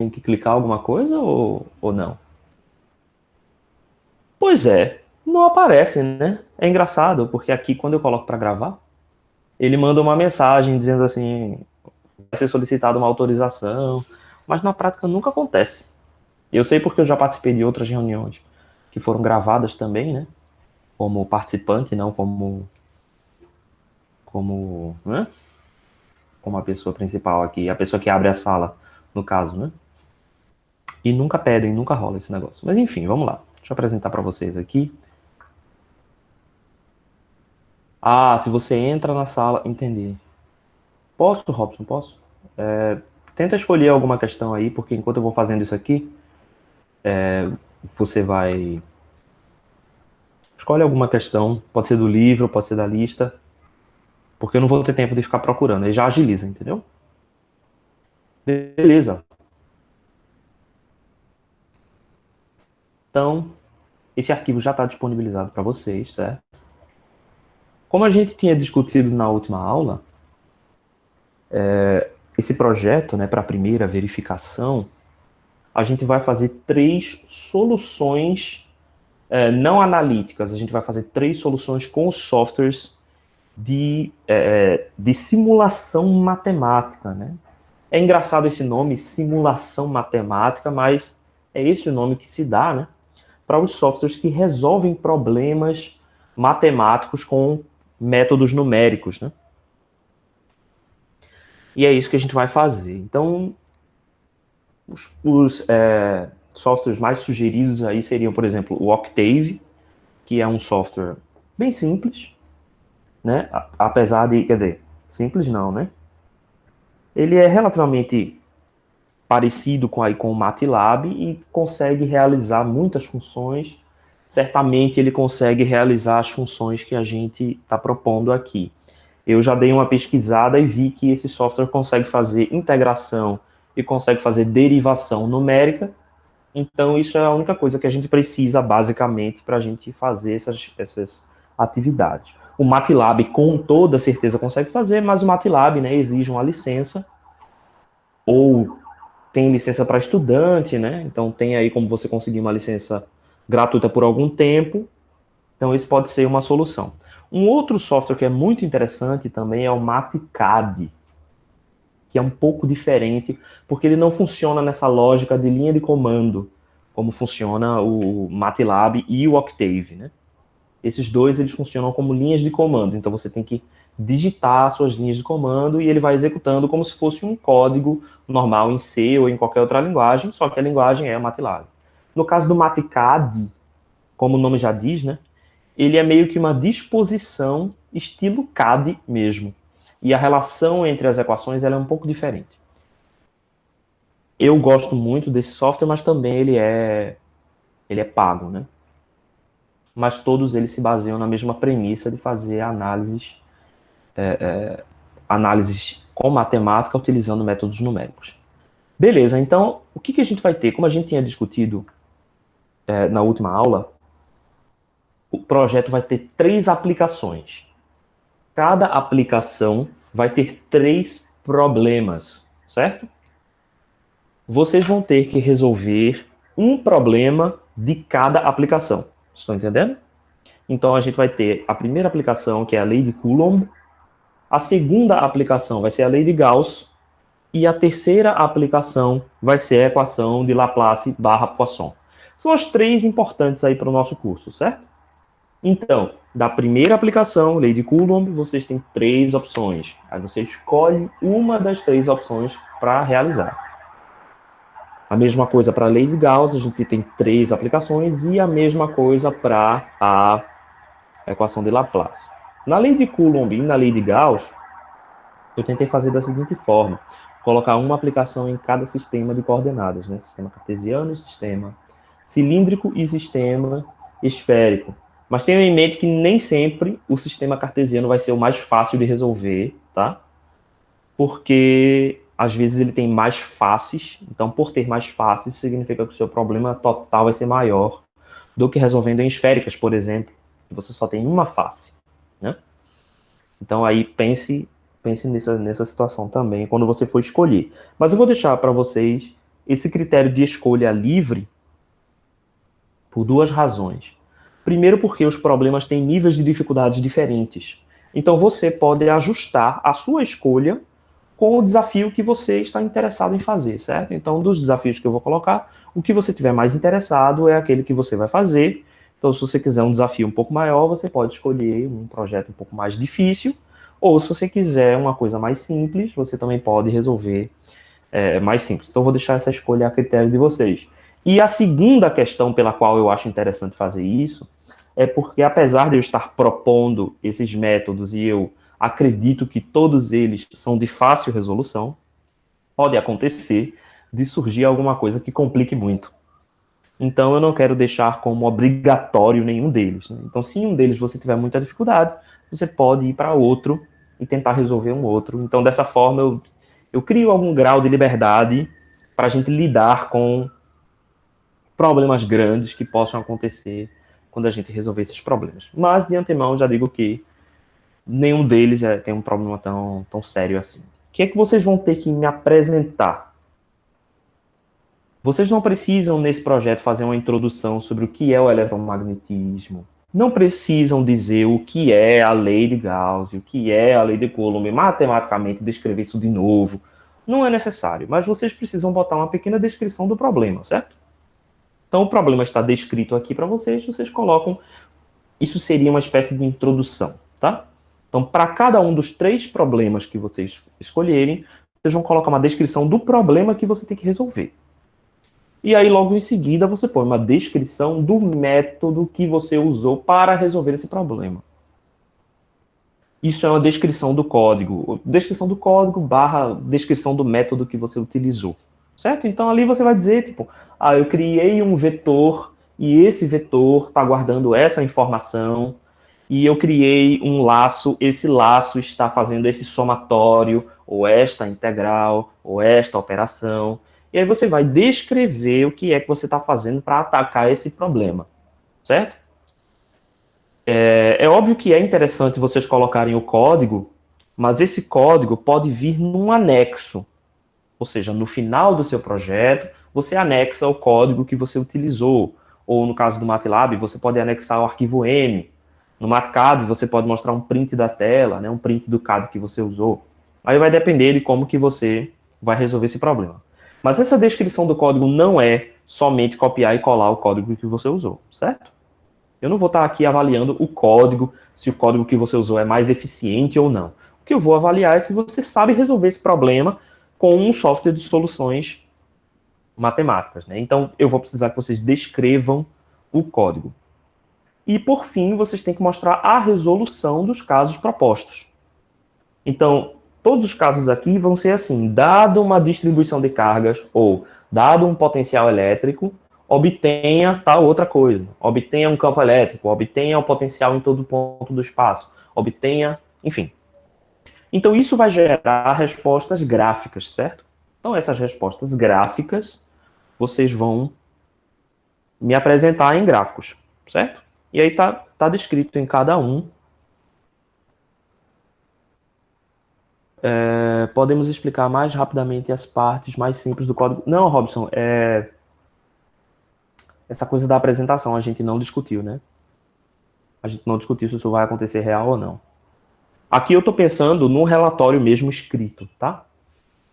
tem que clicar alguma coisa ou não? Pois é, não aparece, né? É engraçado, porque aqui quando eu coloco para gravar, ele manda uma mensagem dizendo assim, vai ser solicitada uma autorização, mas na prática nunca acontece. Eu sei porque eu já participei de outras reuniões que foram gravadas também, né? Como participante, não né? Como a pessoa principal aqui, a pessoa que abre a sala, no caso, né? E nunca pedem, nunca rola esse negócio. Mas enfim, vamos lá. Deixa eu apresentar para vocês aqui. Ah, se você entra na sala, entendi. Posso, Robson, posso? Tenta escolher alguma questão aí, porque enquanto eu vou fazendo isso aqui, você vai. Escolhe alguma questão, pode ser do livro, pode ser da lista, porque eu não vou ter tempo de ficar procurando. Aí já agiliza, entendeu? Beleza. Então, esse arquivo já está disponibilizado para vocês, certo? Como a gente tinha discutido na última aula, esse projeto, né, para a primeira verificação, a gente vai fazer três soluções não analíticas. A gente vai fazer três soluções com os softwares de simulação matemática, né? É engraçado esse nome, simulação matemática, mas é esse o nome que se dá, né, para os softwares que resolvem problemas matemáticos com métodos numéricos, né? E é isso que a gente vai fazer. Então, os softwares mais sugeridos aí seriam, por exemplo, o Octave, que é um software bem simples, né? Apesar de, quer dizer, simples não, né? Ele é relativamente parecido com o MATLAB e consegue realizar muitas funções. Certamente ele consegue realizar as funções que a gente está propondo aqui. Eu já dei uma pesquisada e vi que esse software consegue fazer integração e consegue fazer derivação numérica. Então, isso é a única coisa que a gente precisa, basicamente, para a gente fazer essas atividades. O MATLAB, com toda certeza, consegue fazer, mas o MATLAB, né, exige uma licença, ou tem licença para estudante, né? Então, tem aí como você conseguir uma licença gratuita por algum tempo. Então, isso pode ser uma solução. Um outro software que é muito interessante também é o MATCAD, que é um pouco diferente, porque ele não funciona nessa lógica de linha de comando, como funciona o MATLAB e o Octave, né? Esses dois, eles funcionam como linhas de comando, então você tem que digitar suas linhas de comando e ele vai executando como se fosse um código normal em C ou em qualquer outra linguagem, só que a linguagem é o MATLAB. No caso do MATCAD, como o nome já diz, né? Ele é meio que uma disposição estilo CAD mesmo. E a relação entre as equações ela é um pouco diferente. Eu gosto muito desse software, mas também ele é pago, né? Mas todos eles se baseiam na mesma premissa de fazer análises com matemática utilizando métodos numéricos. Beleza, então o que a gente vai ter? Como a gente tinha discutido na última aula, o projeto vai ter três aplicações. Cada aplicação vai ter três problemas, certo? Vocês vão ter que resolver um problema de cada aplicação. Estão entendendo? Então a gente vai ter a primeira aplicação, que é a lei de Coulomb, a segunda aplicação vai ser a lei de Gauss, e a terceira aplicação vai ser a equação de Laplace barra Poisson. São as três importantes aí para o nosso curso, certo? Então, da primeira aplicação, lei de Coulomb, vocês têm três opções. Aí você escolhe uma das três opções para realizar. A mesma coisa para a lei de Gauss, a gente tem três aplicações, e a mesma coisa para a equação de Laplace. Na lei de Coulomb e na lei de Gauss, eu tentei fazer da seguinte forma: colocar uma aplicação em cada sistema de coordenadas, né? Sistema cartesiano, sistema cilíndrico e sistema esférico. Mas tenham em mente que nem sempre o sistema cartesiano vai ser o mais fácil de resolver, tá? Porque às vezes ele tem mais faces, então por ter mais faces significa que o seu problema total vai ser maior do que resolvendo em esféricas, por exemplo, que você só tem uma face, né? Então aí pense nessa situação também quando você for escolher. Mas eu vou deixar para vocês esse critério de escolha livre por duas razões. Primeiro, porque os problemas têm níveis de dificuldades diferentes. Então, você pode ajustar a sua escolha com o desafio que você está interessado em fazer, certo? Então, dos desafios que eu vou colocar, o que você tiver mais interessado é aquele que você vai fazer. Então, se você quiser um desafio um pouco maior, você pode escolher um projeto um pouco mais difícil, ou se você quiser uma coisa mais simples, você também pode resolver mais simples. Então, eu vou deixar essa escolha a critério de vocês. E a segunda questão pela qual eu acho interessante fazer isso é porque, apesar de eu estar propondo esses métodos e eu acredito que todos eles são de fácil resolução, pode acontecer de surgir alguma coisa que complique muito. Então, eu não quero deixar como obrigatório nenhum deles, né? Então, se um deles você tiver muita dificuldade, você pode ir para outro e tentar resolver um outro. Então, dessa forma, eu crio algum grau de liberdade para a gente lidar com problemas grandes que possam acontecer quando a gente resolver esses problemas. Mas, de antemão, já digo que nenhum deles tem um problema tão sério assim. O que é que vocês vão ter que me apresentar? Vocês não precisam, nesse projeto, fazer uma introdução sobre o que é o eletromagnetismo. Não precisam dizer o que é a lei de Gauss, o que é a lei de Coulomb, matematicamente descrever isso de novo. Não é necessário, mas vocês precisam botar uma pequena descrição do problema, certo? Então, o problema está descrito aqui para vocês, vocês colocam. Isso seria uma espécie de introdução, tá? Então, para cada um dos 3 problemas que vocês escolherem, vocês vão colocar uma descrição do problema que você tem que resolver. E aí, logo em seguida, você põe uma descrição do método que você usou para resolver esse problema. Isso é uma descrição do código. Descrição do código / descrição do método que você utilizou. Certo? Então, ali você vai dizer, tipo, eu criei um vetor e esse vetor está guardando essa informação e eu criei um laço, esse laço está fazendo esse somatório, ou esta integral, ou esta operação. E aí você vai descrever o que é que você está fazendo para atacar esse problema, certo? É óbvio que é interessante vocês colocarem o código, mas esse código pode vir num anexo. Ou seja, no final do seu projeto, você anexa o código que você utilizou. Ou no caso do MATLAB, você pode anexar o arquivo M. No MATCAD, você pode mostrar um print da tela, né, um print do CAD que você usou. Aí vai depender de como que você vai resolver esse problema. Mas essa descrição do código não é somente copiar e colar o código que você usou, certo? Eu não vou estar aqui avaliando o código, se o código que você usou é mais eficiente ou não. O que eu vou avaliar é se você sabe resolver esse problema com um software de soluções matemáticas, né? Então, eu vou precisar que vocês descrevam o código. E, por fim, vocês têm que mostrar a resolução dos casos propostos. Então, todos os casos aqui vão ser assim, dado uma distribuição de cargas ou dado um potencial elétrico, obtenha tal outra coisa. Obtenha um campo elétrico, obtenha o potencial em todo ponto do espaço, obtenha, enfim. Então, isso vai gerar respostas gráficas, certo? Então, essas respostas gráficas, vocês vão me apresentar em gráficos, certo? E aí tá descrito em cada um. Podemos explicar mais rapidamente as partes mais simples do código. Não, Robson, essa coisa da apresentação a gente não discutiu, né? A gente não discutiu se isso vai acontecer real ou não. Aqui eu estou pensando no relatório mesmo escrito, tá?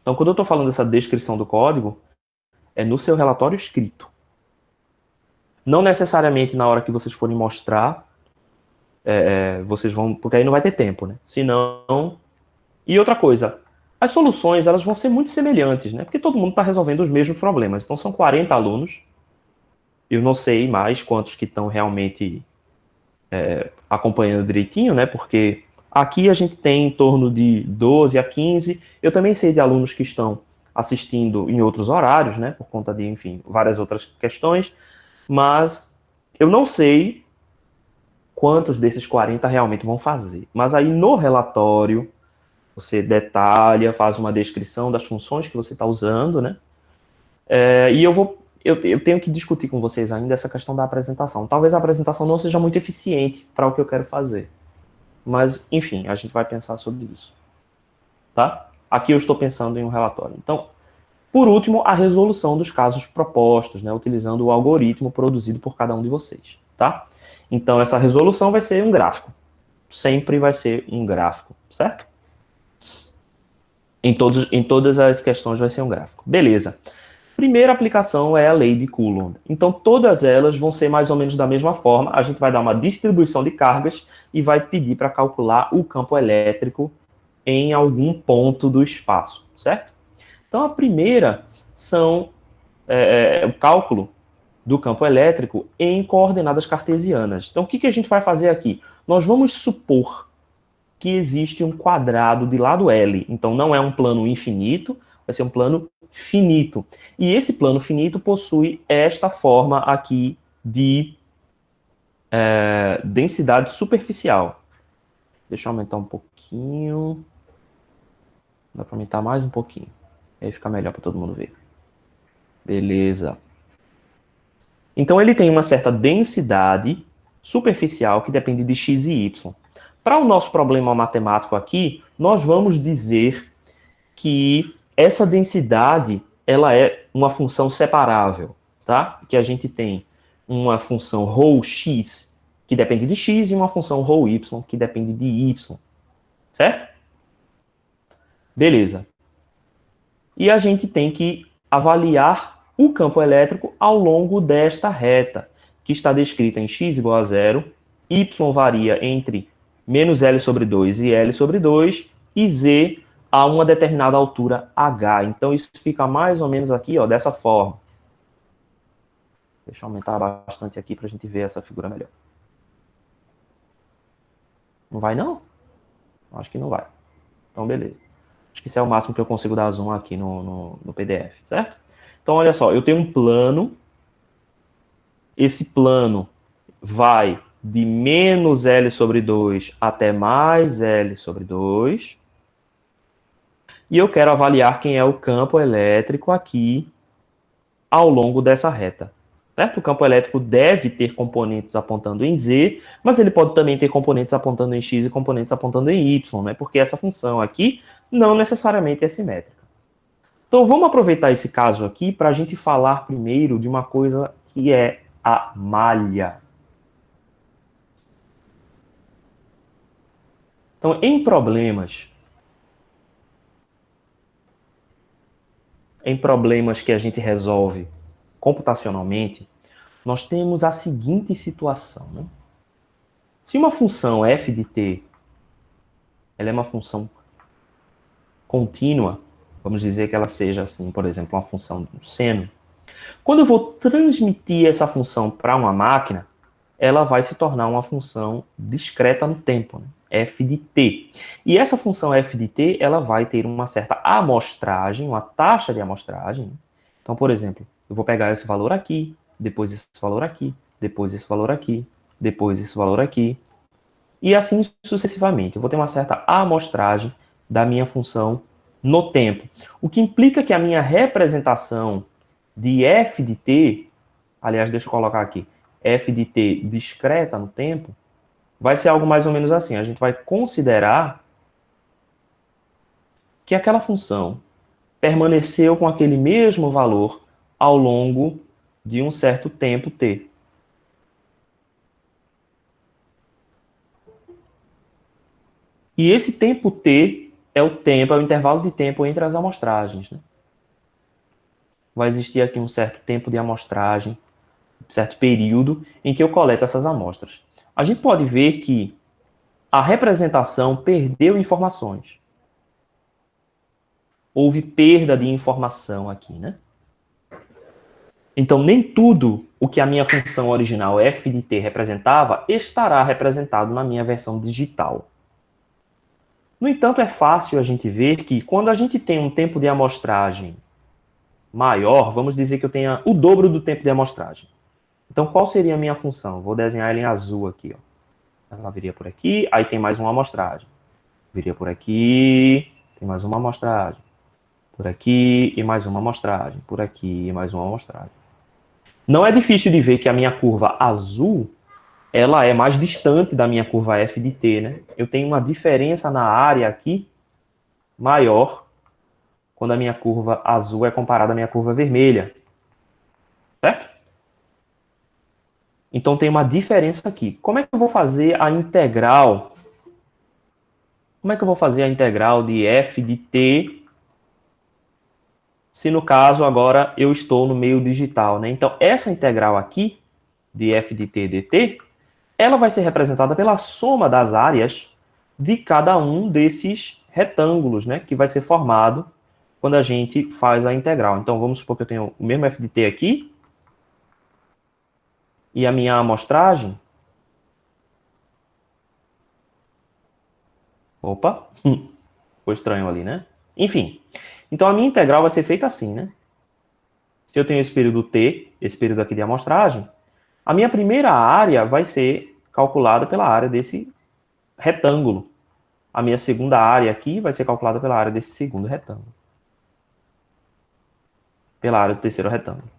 Então, quando eu estou falando dessa descrição do código, é no seu relatório escrito. Não necessariamente na hora que vocês forem mostrar, vocês vão... Porque aí não vai ter tempo, né? Senão... E outra coisa, as soluções elas vão ser muito semelhantes, né? Porque todo mundo está resolvendo os mesmos problemas. Então, são 40 alunos. Eu não sei mais quantos que estão realmente acompanhando direitinho, né? Porque aqui a gente tem em torno de 12 a 15. Eu também sei de alunos que estão assistindo em outros horários, né? Por conta de, enfim, várias outras questões. Mas eu não sei quantos desses 40 realmente vão fazer. Mas aí no relatório, você detalha, faz uma descrição das funções que você está usando, né? E eu tenho que discutir com vocês ainda essa questão da apresentação. Talvez a apresentação não seja muito eficiente para o que eu quero fazer. Mas, enfim, a gente vai pensar sobre isso. Tá? Aqui eu estou pensando em um relatório. Então, Por último, a resolução dos casos propostos, né, utilizando o algoritmo produzido por cada um de vocês, tá? Então, essa resolução vai ser um gráfico. Sempre vai ser um gráfico, certo? Em todas as questões vai ser um gráfico. Beleza. Primeira aplicação é a lei de Coulomb. Então, todas elas vão ser mais ou menos da mesma forma. A gente vai dar uma distribuição de cargas e vai pedir para calcular o campo elétrico em algum ponto do espaço, certo? Então, a primeira são o cálculo do campo elétrico em coordenadas cartesianas. Então, o que a gente vai fazer aqui? Nós vamos supor que existe um quadrado de lado L. Então, não é um plano infinito, vai ser um plano finito. E esse plano finito possui esta forma aqui de densidade superficial. Deixa eu aumentar um pouquinho. Dá para aumentar mais um pouquinho. Aí fica melhor para todo mundo ver. Beleza. Então, ele tem uma certa densidade superficial que depende de x e y. Para o nosso problema matemático aqui, nós vamos dizer que essa densidade ela é uma função separável, tá? Que a gente tem uma função ρx que depende de x e uma função ρy que depende de y, certo? Beleza. E a gente tem que avaliar o campo elétrico ao longo desta reta, que está descrita em x igual a zero, y varia entre menos L sobre 2 e L sobre 2, e z a uma determinada altura h. Então, isso fica mais ou menos aqui, ó, dessa forma. Deixa eu aumentar bastante aqui para a gente ver essa figura melhor. Não vai, não? Acho que não vai. Então, beleza. Acho que isso é o máximo que eu consigo dar zoom aqui no PDF, certo? Então, olha só, eu tenho um plano. Esse plano vai de menos L sobre 2 até mais L sobre 2. E eu quero avaliar quem é o campo elétrico aqui ao longo dessa reta. Certo? O campo elétrico deve ter componentes apontando em Z, mas ele pode também ter componentes apontando em X e componentes apontando em Y, né? Porque essa função aqui não necessariamente é simétrica. Então, vamos aproveitar esse caso aqui para a gente falar primeiro de uma coisa que é a malha. Então, em problemas que a gente resolve computacionalmente, nós temos a seguinte situação, né? Se uma função f de t ela é uma função contínua, vamos dizer que ela seja, assim, por exemplo, uma função do seno, quando eu vou transmitir essa função para uma máquina, ela vai se tornar uma função discreta no tempo, né? F de t. E essa função f de t, ela vai ter uma certa amostragem, uma taxa de amostragem. Então, por exemplo, eu vou pegar esse valor aqui, depois esse valor aqui, depois esse valor aqui, depois esse valor aqui, e assim sucessivamente. Eu vou ter uma certa amostragem da minha função no tempo. O que implica que a minha representação de f de t, aliás, deixa eu colocar aqui, f de t discreta no tempo, vai ser algo mais ou menos assim. A gente vai considerar que aquela função permaneceu com aquele mesmo valor ao longo de um certo tempo t. E esse tempo t é o intervalo de tempo entre as amostragens, né? Vai existir aqui um certo tempo de amostragem, um certo período em que eu coleto essas amostras. A gente pode ver que a representação perdeu informações. Houve perda de informação aqui, né? Então, nem tudo o que a minha função original f de t representava estará representado na minha versão digital. No entanto, é fácil a gente ver que quando a gente tem um tempo de amostragem maior, vamos dizer que eu tenha o dobro do tempo de amostragem. Então, qual seria a minha função? Vou desenhar ela em azul aqui, ó. Ela viria por aqui, aí tem mais uma amostragem. Viria por aqui, tem mais uma amostragem. Por aqui e mais uma amostragem. Por aqui e mais uma amostragem. Não é difícil de ver que a minha curva azul, ela é mais distante da minha curva f de t, né? Eu tenho uma diferença na área aqui maior quando a minha curva azul é comparada à minha curva vermelha. Certo? Então tem uma diferença aqui. Como é que eu vou fazer a integral? Como é que eu vou fazer a integral de f de t, se no caso agora eu estou no meio digital, né? Então essa integral aqui, de f de t dt, ela vai ser representada pela soma das áreas de cada um desses retângulos, né? Que vai ser formado quando a gente faz a integral. Então vamos supor que eu tenho o mesmo f de t aqui, e a minha amostragem... Opa, ficou estranho ali, né? Enfim, então a minha integral vai ser feita assim, né? Se eu tenho esse período t, esse período aqui de amostragem, a minha primeira área vai ser calculada pela área desse retângulo. A minha segunda área aqui vai ser calculada pela área desse segundo retângulo. Pela área do terceiro retângulo.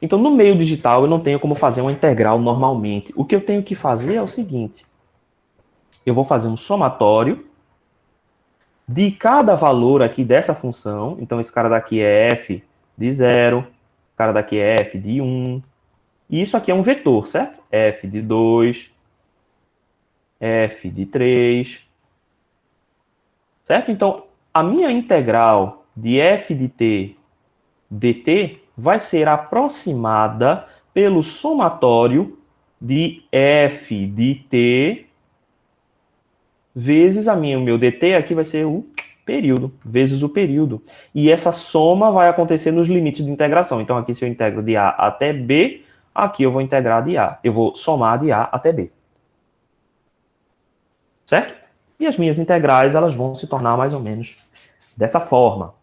Então, no meio digital, eu não tenho como fazer uma integral normalmente. O que eu tenho que fazer é o seguinte. Eu vou fazer um somatório de cada valor aqui dessa função. Então, esse cara daqui é f de 0, o cara daqui é f de 1. E isso aqui é um vetor, certo? F de 2, f de 3. Certo? Então, a minha integral de f de t dt vai ser aproximada pelo somatório de f de t vezes o meu dt aqui vai ser o período, vezes o período. E essa soma vai acontecer nos limites de integração. Então, aqui se eu integro de a até b, aqui eu vou integrar de a. Eu vou somar de a até b. Certo? E as minhas integrais, elas vão se tornar mais ou menos dessa forma.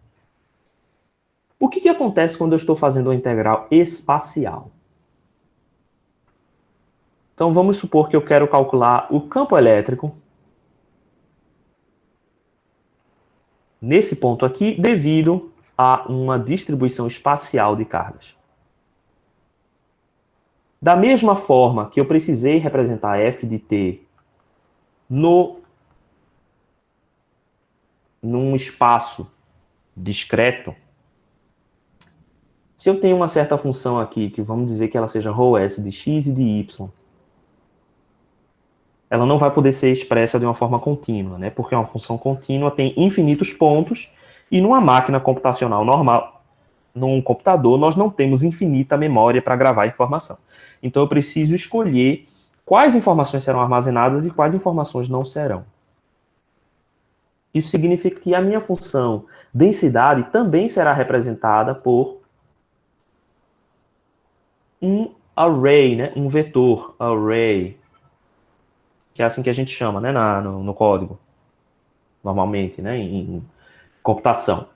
O que acontece quando eu estou fazendo uma integral espacial? Então, vamos supor que eu quero calcular o campo elétrico nesse ponto aqui, devido a uma distribuição espacial de cargas. Da mesma forma que eu precisei representar f de t num espaço discreto, se eu tenho uma certa função aqui, que vamos dizer que ela seja ρs de x e de y, ela não vai poder ser expressa de uma forma contínua, né? Porque uma função contínua tem infinitos pontos, e numa máquina computacional normal, num computador, nós não temos infinita memória para gravar informação. Então eu preciso escolher quais informações serão armazenadas e quais informações não serão. Isso significa que a minha função densidade também será representada por um array, né? Um vetor, array, que é assim que a gente chama, né? No código, normalmente, né? Em computação.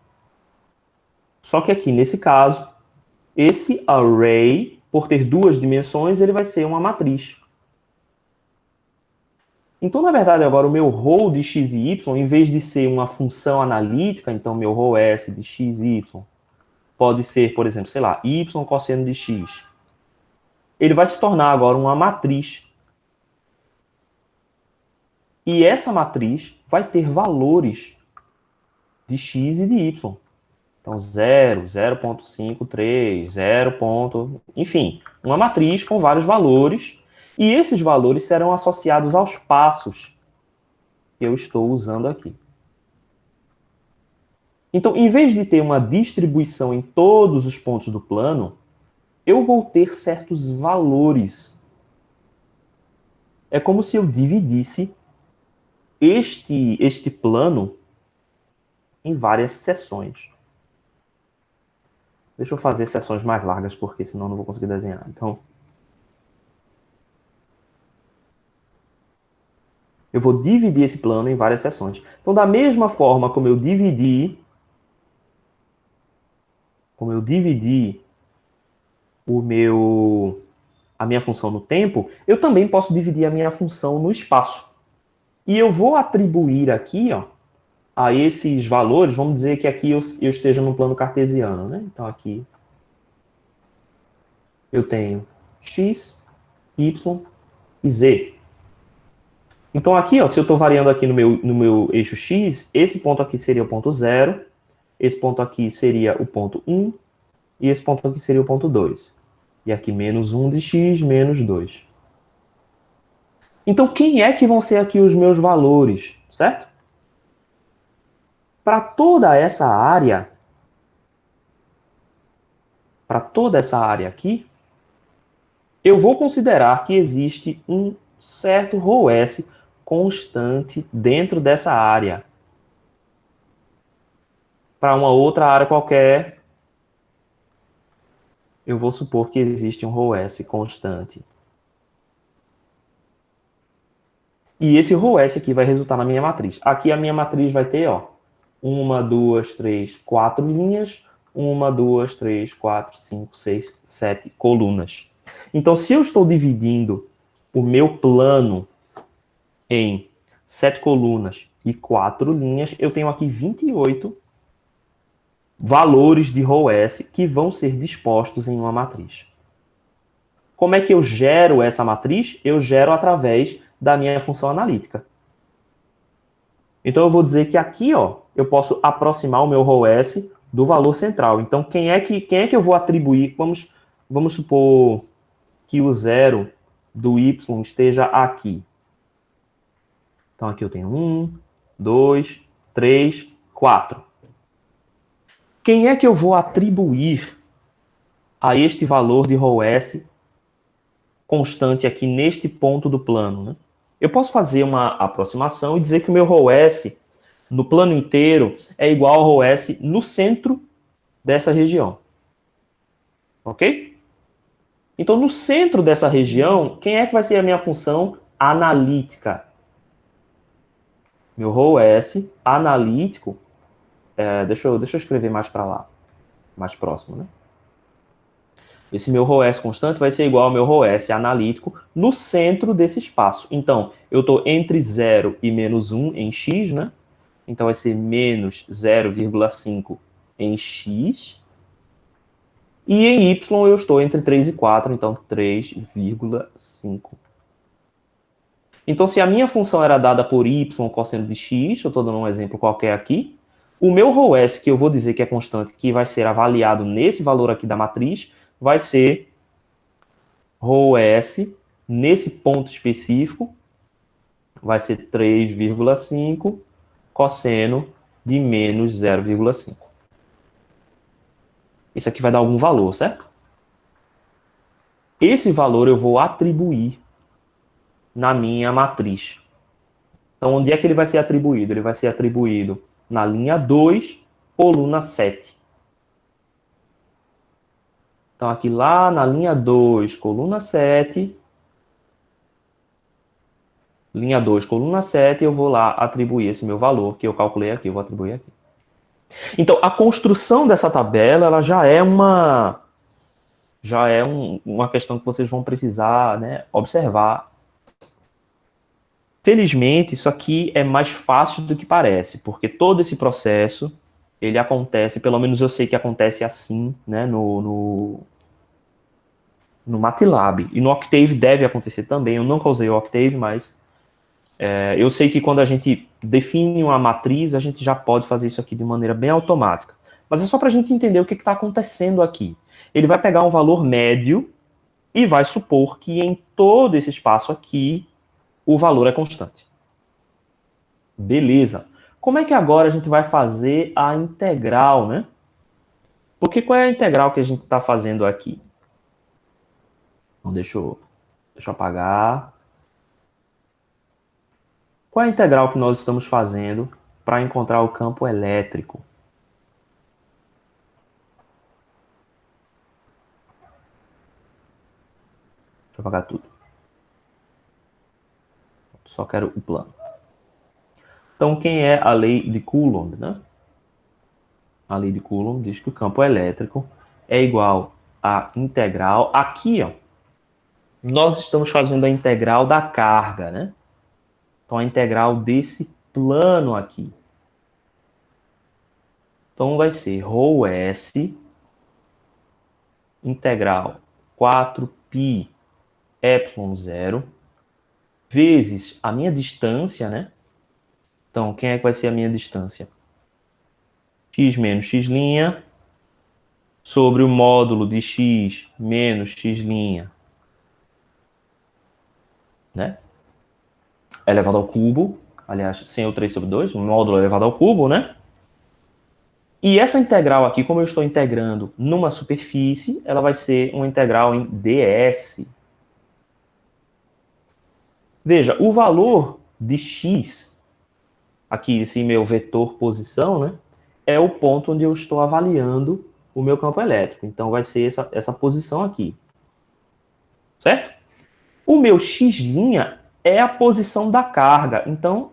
Só que aqui, nesse caso, esse array, por ter duas dimensões, ele vai ser uma matriz. Então, na verdade, agora o meu ρ de x e y, em vez de ser uma função analítica, então meu ρs de x e y pode ser, por exemplo, sei lá, y cosseno de x. Ele vai se tornar agora uma matriz. E essa matriz vai ter valores de x e de y. Então, 0, 0,53, 0. Enfim, uma matriz com vários valores. E esses valores serão associados aos passos que eu estou usando aqui. Então, em vez de ter uma distribuição em todos os pontos do plano, eu vou ter certos valores. É como se eu dividisse este plano em várias seções. Deixa eu fazer seções mais largas, porque senão eu não vou conseguir desenhar. Então, eu vou dividir esse plano em várias seções. Então, da mesma forma como eu dividi a minha função no tempo, eu também posso dividir a minha função no espaço. E eu vou atribuir aqui, ó, a esses valores, vamos dizer que aqui eu esteja no plano cartesiano, né? Então aqui eu tenho x, y e z. Então aqui, ó, se eu estou variando aqui no meu eixo x, esse ponto aqui seria o ponto 0, Esse ponto aqui seria o ponto 1, e esse ponto aqui seria o ponto 2. E aqui menos 1 de x, menos 2. Então, quem é que vão ser aqui os meus valores, certo? Para toda essa área aqui, eu vou considerar que existe um certo ρS constante dentro dessa área. Para uma outra área qualquer, eu vou supor que existe um ρS constante. E esse ρS aqui vai resultar na minha matriz. Aqui a minha matriz vai ter, ó, 1, 2, 3, 4 linhas, 1, 2, 3, 4, 5, 6, 7 colunas. Então, se eu estou dividindo o meu plano em 7 colunas e 4 linhas, eu tenho aqui 28 valores de ρS que vão ser dispostos em uma matriz. Como é que eu gero essa matriz? Eu gero através da minha função analítica. Então eu vou dizer que aqui, ó, eu posso aproximar o meu ρS do valor central. Então quem é que eu vou atribuir? Vamos supor que o zero do y esteja aqui. Então aqui eu tenho 1, 2, 3, 4. Quem é que eu vou atribuir a este valor de ρS constante aqui neste ponto do plano, né? Eu posso fazer uma aproximação e dizer que o meu ρS no plano inteiro é igual ao ρS no centro dessa região. Ok? Então, no centro dessa região, quem é que vai ser a minha função analítica? Meu ρS analítico, deixa eu escrever mais para lá, mais próximo, né? Esse meu ρS constante vai ser igual ao meu ρS analítico no centro desse espaço. Então, eu estou entre 0 e menos 1 em x, né? Então, vai ser menos 0,5 em x. E em y eu estou entre 3 e 4, então 3,5. Então, se a minha função era dada por y cosseno de x, eu estou dando um exemplo qualquer aqui, o meu ρS, que eu vou dizer que é constante, que vai ser avaliado nesse valor aqui da matriz, vai ser ρS, nesse ponto específico, vai ser 3,5 cosseno de menos 0,5. Isso aqui vai dar algum valor, certo? Esse valor eu vou atribuir na minha matriz. Então, onde é que ele vai ser atribuído? Ele vai ser atribuído na linha 2, coluna 7. Então, aqui lá na linha 2, coluna 7, linha 2, coluna 7, eu vou lá atribuir esse meu valor que eu calculei aqui, eu vou atribuir aqui. Então, a construção dessa tabela, ela já é uma questão que vocês vão precisar, né, observar. Felizmente, isso aqui é mais fácil do que parece, porque todo esse processo, ele acontece, pelo menos eu sei que acontece assim, né, no MATLAB. E no Octave deve acontecer também. Eu nunca usei o Octave, mas eu sei que quando a gente define uma matriz, a gente já pode fazer isso aqui de maneira bem automática. Mas é só para a gente entender o que está acontecendo aqui. Ele vai pegar um valor médio e vai supor que em todo esse espaço aqui, o valor é constante. Beleza. Como é que agora a gente vai fazer a integral, né? Porque qual é a integral que a gente está fazendo aqui? Então, deixa eu apagar. Qual é a integral que nós estamos fazendo para encontrar o campo elétrico? Deixa eu apagar tudo. Só quero o plano. Então, quem é a lei de Coulomb, né? A lei de Coulomb diz que o campo elétrico é igual à integral. Aqui, ó, nós estamos fazendo a integral da carga, né? Então, a integral desse plano aqui. Então, vai ser ρS integral 4π ε0 vezes a minha distância, né? Então, quem é que vai ser a minha distância? x menos x' sobre o módulo de x menos x', né? Elevado ao cubo, aliás, sem o 3 sobre 2, o módulo elevado ao cubo, né? E essa integral aqui, como eu estou integrando numa superfície, ela vai ser uma integral em ds. Veja, o valor de x, aqui esse meu vetor posição, né, é o ponto onde eu estou avaliando o meu campo elétrico. Então vai ser essa posição aqui. Certo? O meu x' é a posição da carga. Então,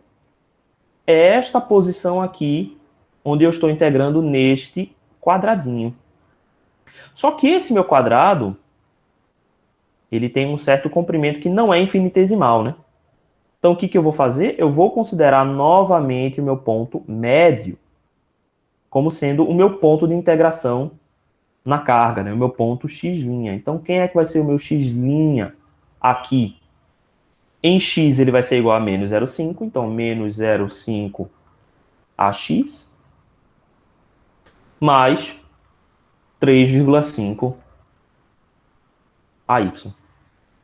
é esta posição aqui onde eu estou integrando neste quadradinho. Só que esse meu quadrado, ele tem um certo comprimento que não é infinitesimal, né? Então, o que eu vou fazer? Eu vou considerar novamente o meu ponto médio como sendo o meu ponto de integração na carga, né? O meu ponto x'. Então, quem é que vai ser o meu x' aqui? Em x ele vai ser igual a menos 0,5, então menos 0,5 AX mais 3,5 AY.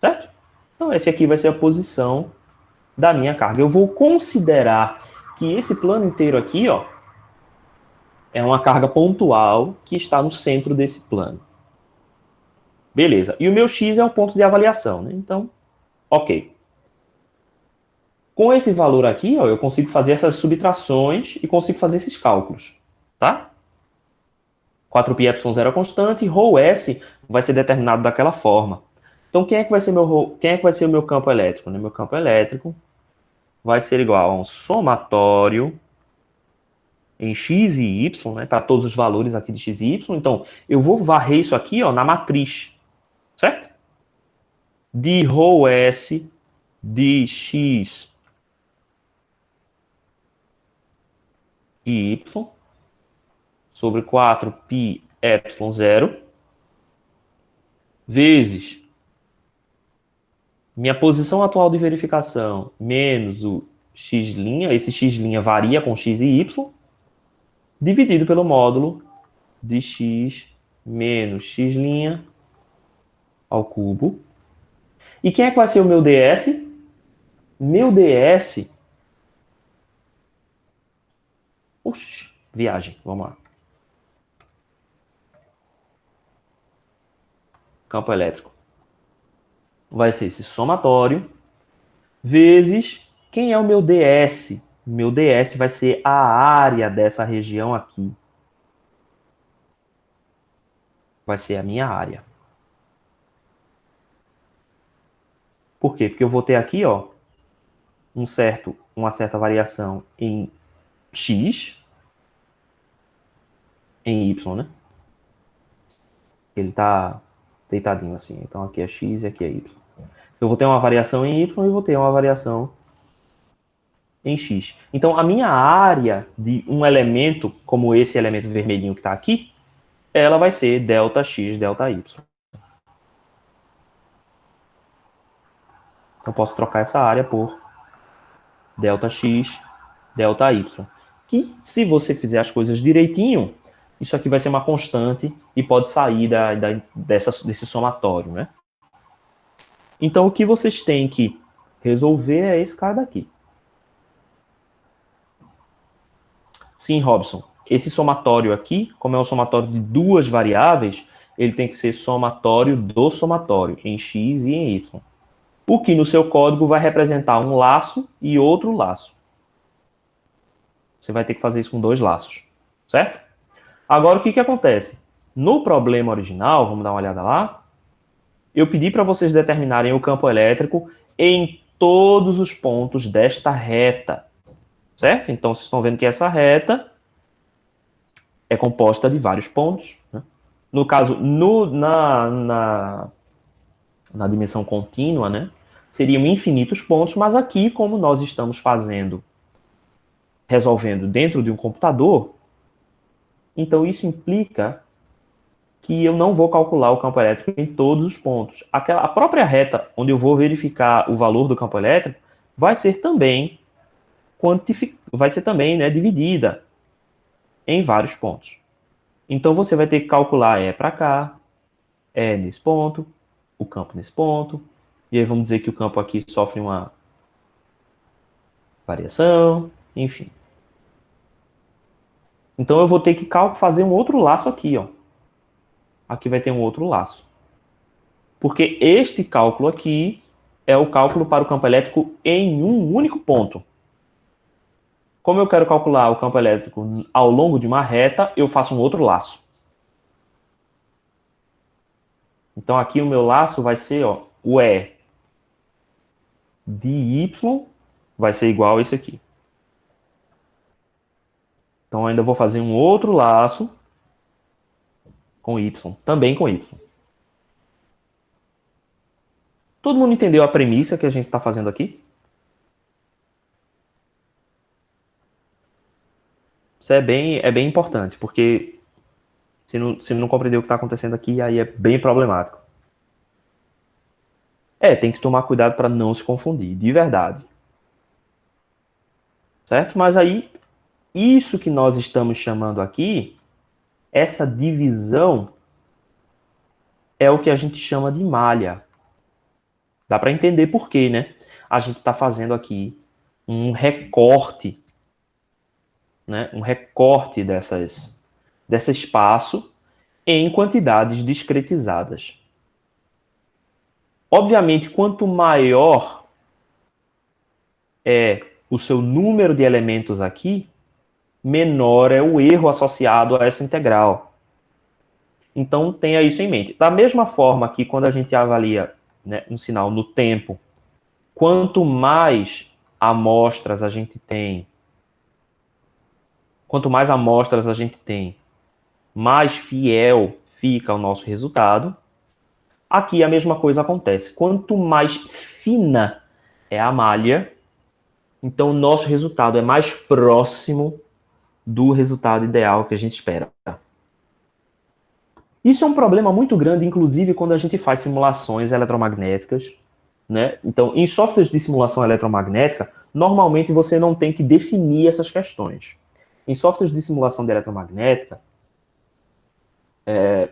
Certo? Então, esse aqui vai ser a posição da minha carga. Eu vou considerar que esse plano inteiro aqui, ó, é uma carga pontual que está no centro desse plano. Beleza. E o meu x é o ponto de avaliação, né? Então, ok. Com esse valor aqui, ó, eu consigo fazer essas subtrações e consigo fazer esses cálculos, tá? 4πε0 é constante, ρs vai ser determinado daquela forma. Então, quem é que vai ser o meu campo elétrico? Meu campo elétrico vai ser igual a um somatório em x e y, né, para todos os valores aqui de x e y. Então, eu vou varrer isso aqui, ó, na matriz, certo? De ρs de x e y sobre 4πε0 vezes minha posição atual de verificação menos o x', esse x' varia com x e y, dividido pelo módulo de x menos x' ao cubo. E quem é que vai ser o meu ds? Meu ds... Oxi, viagem, vamos lá. Campo elétrico. Vai ser esse somatório vezes quem é o meu ds? Meu ds vai ser a área dessa região aqui. Vai ser a minha área. Por quê? Porque eu vou ter aqui, ó, uma certa variação em x, em y, né? Ele tá deitadinho assim. Então aqui é x e aqui é y. Eu vou ter uma variação em y e vou ter uma variação em x. Então a minha área de um elemento, como esse elemento vermelhinho que está aqui, ela vai ser ΔX, ΔY. Eu posso trocar essa área por ΔX, ΔY. Que, se você fizer as coisas direitinho, isso aqui vai ser uma constante e pode sair desse somatório, né? Então, o que vocês têm que resolver é esse cara daqui. Sim, Robson. Esse somatório aqui, como é um somatório de duas variáveis, ele tem que ser somatório do somatório, em x e em y. O que no seu código vai representar um laço e outro laço. Você vai ter que fazer isso com dois laços, certo? Agora, o que acontece? No problema original, vamos dar uma olhada lá, eu pedi para vocês determinarem o campo elétrico em todos os pontos desta reta, certo? Então, vocês estão vendo que essa reta é composta de vários pontos, né? No caso, na dimensão contínua, né, seriam infinitos pontos, mas aqui, como nós estamos resolvendo dentro de um computador, então isso implica que eu não vou calcular o campo elétrico em todos os pontos. A própria reta onde eu vou verificar o valor do campo elétrico vai ser também dividida. em vários pontos. Então, você vai ter que calcular E para cá, E nesse ponto, o campo nesse ponto, e aí vamos dizer que o campo aqui sofre uma variação, enfim. Então, eu vou ter que fazer um outro laço aqui, ó. Aqui vai ter um outro laço. Porque este cálculo aqui é o cálculo para o campo elétrico em um único ponto. Como eu quero calcular o campo elétrico ao longo de uma reta, eu faço um outro laço. Então aqui o meu laço vai ser, ó, o E de Y vai ser igual a esse aqui. Então ainda vou fazer um outro laço com Y, também com Y. Todo mundo entendeu a premissa que a gente está fazendo aqui? Isso é bem importante, porque se não compreender o que está acontecendo aqui, aí é bem problemático. Tem que tomar cuidado para não se confundir, de verdade. Certo? Mas aí, isso que nós estamos chamando aqui, essa divisão, é o que a gente chama de malha. Dá para entender por quê, né? A gente está fazendo aqui um recorte, né? Um recorte desse espaço em quantidades discretizadas. Obviamente, quanto maior é o seu número de elementos aqui, menor é o erro associado a essa integral. Então, tenha isso em mente. Da mesma forma que quando a gente avalia, né, um sinal no tempo, quanto mais amostras a gente tem, mais fiel fica o nosso resultado. Aqui a mesma coisa acontece. Quanto mais fina é a malha, então o nosso resultado é mais próximo do resultado ideal que a gente espera. Isso é um problema muito grande, inclusive, quando a gente faz simulações eletromagnéticas, né? Então, em softwares de simulação eletromagnética, normalmente você não tem que definir essas questões. Em softwares de simulação de eletromagnética,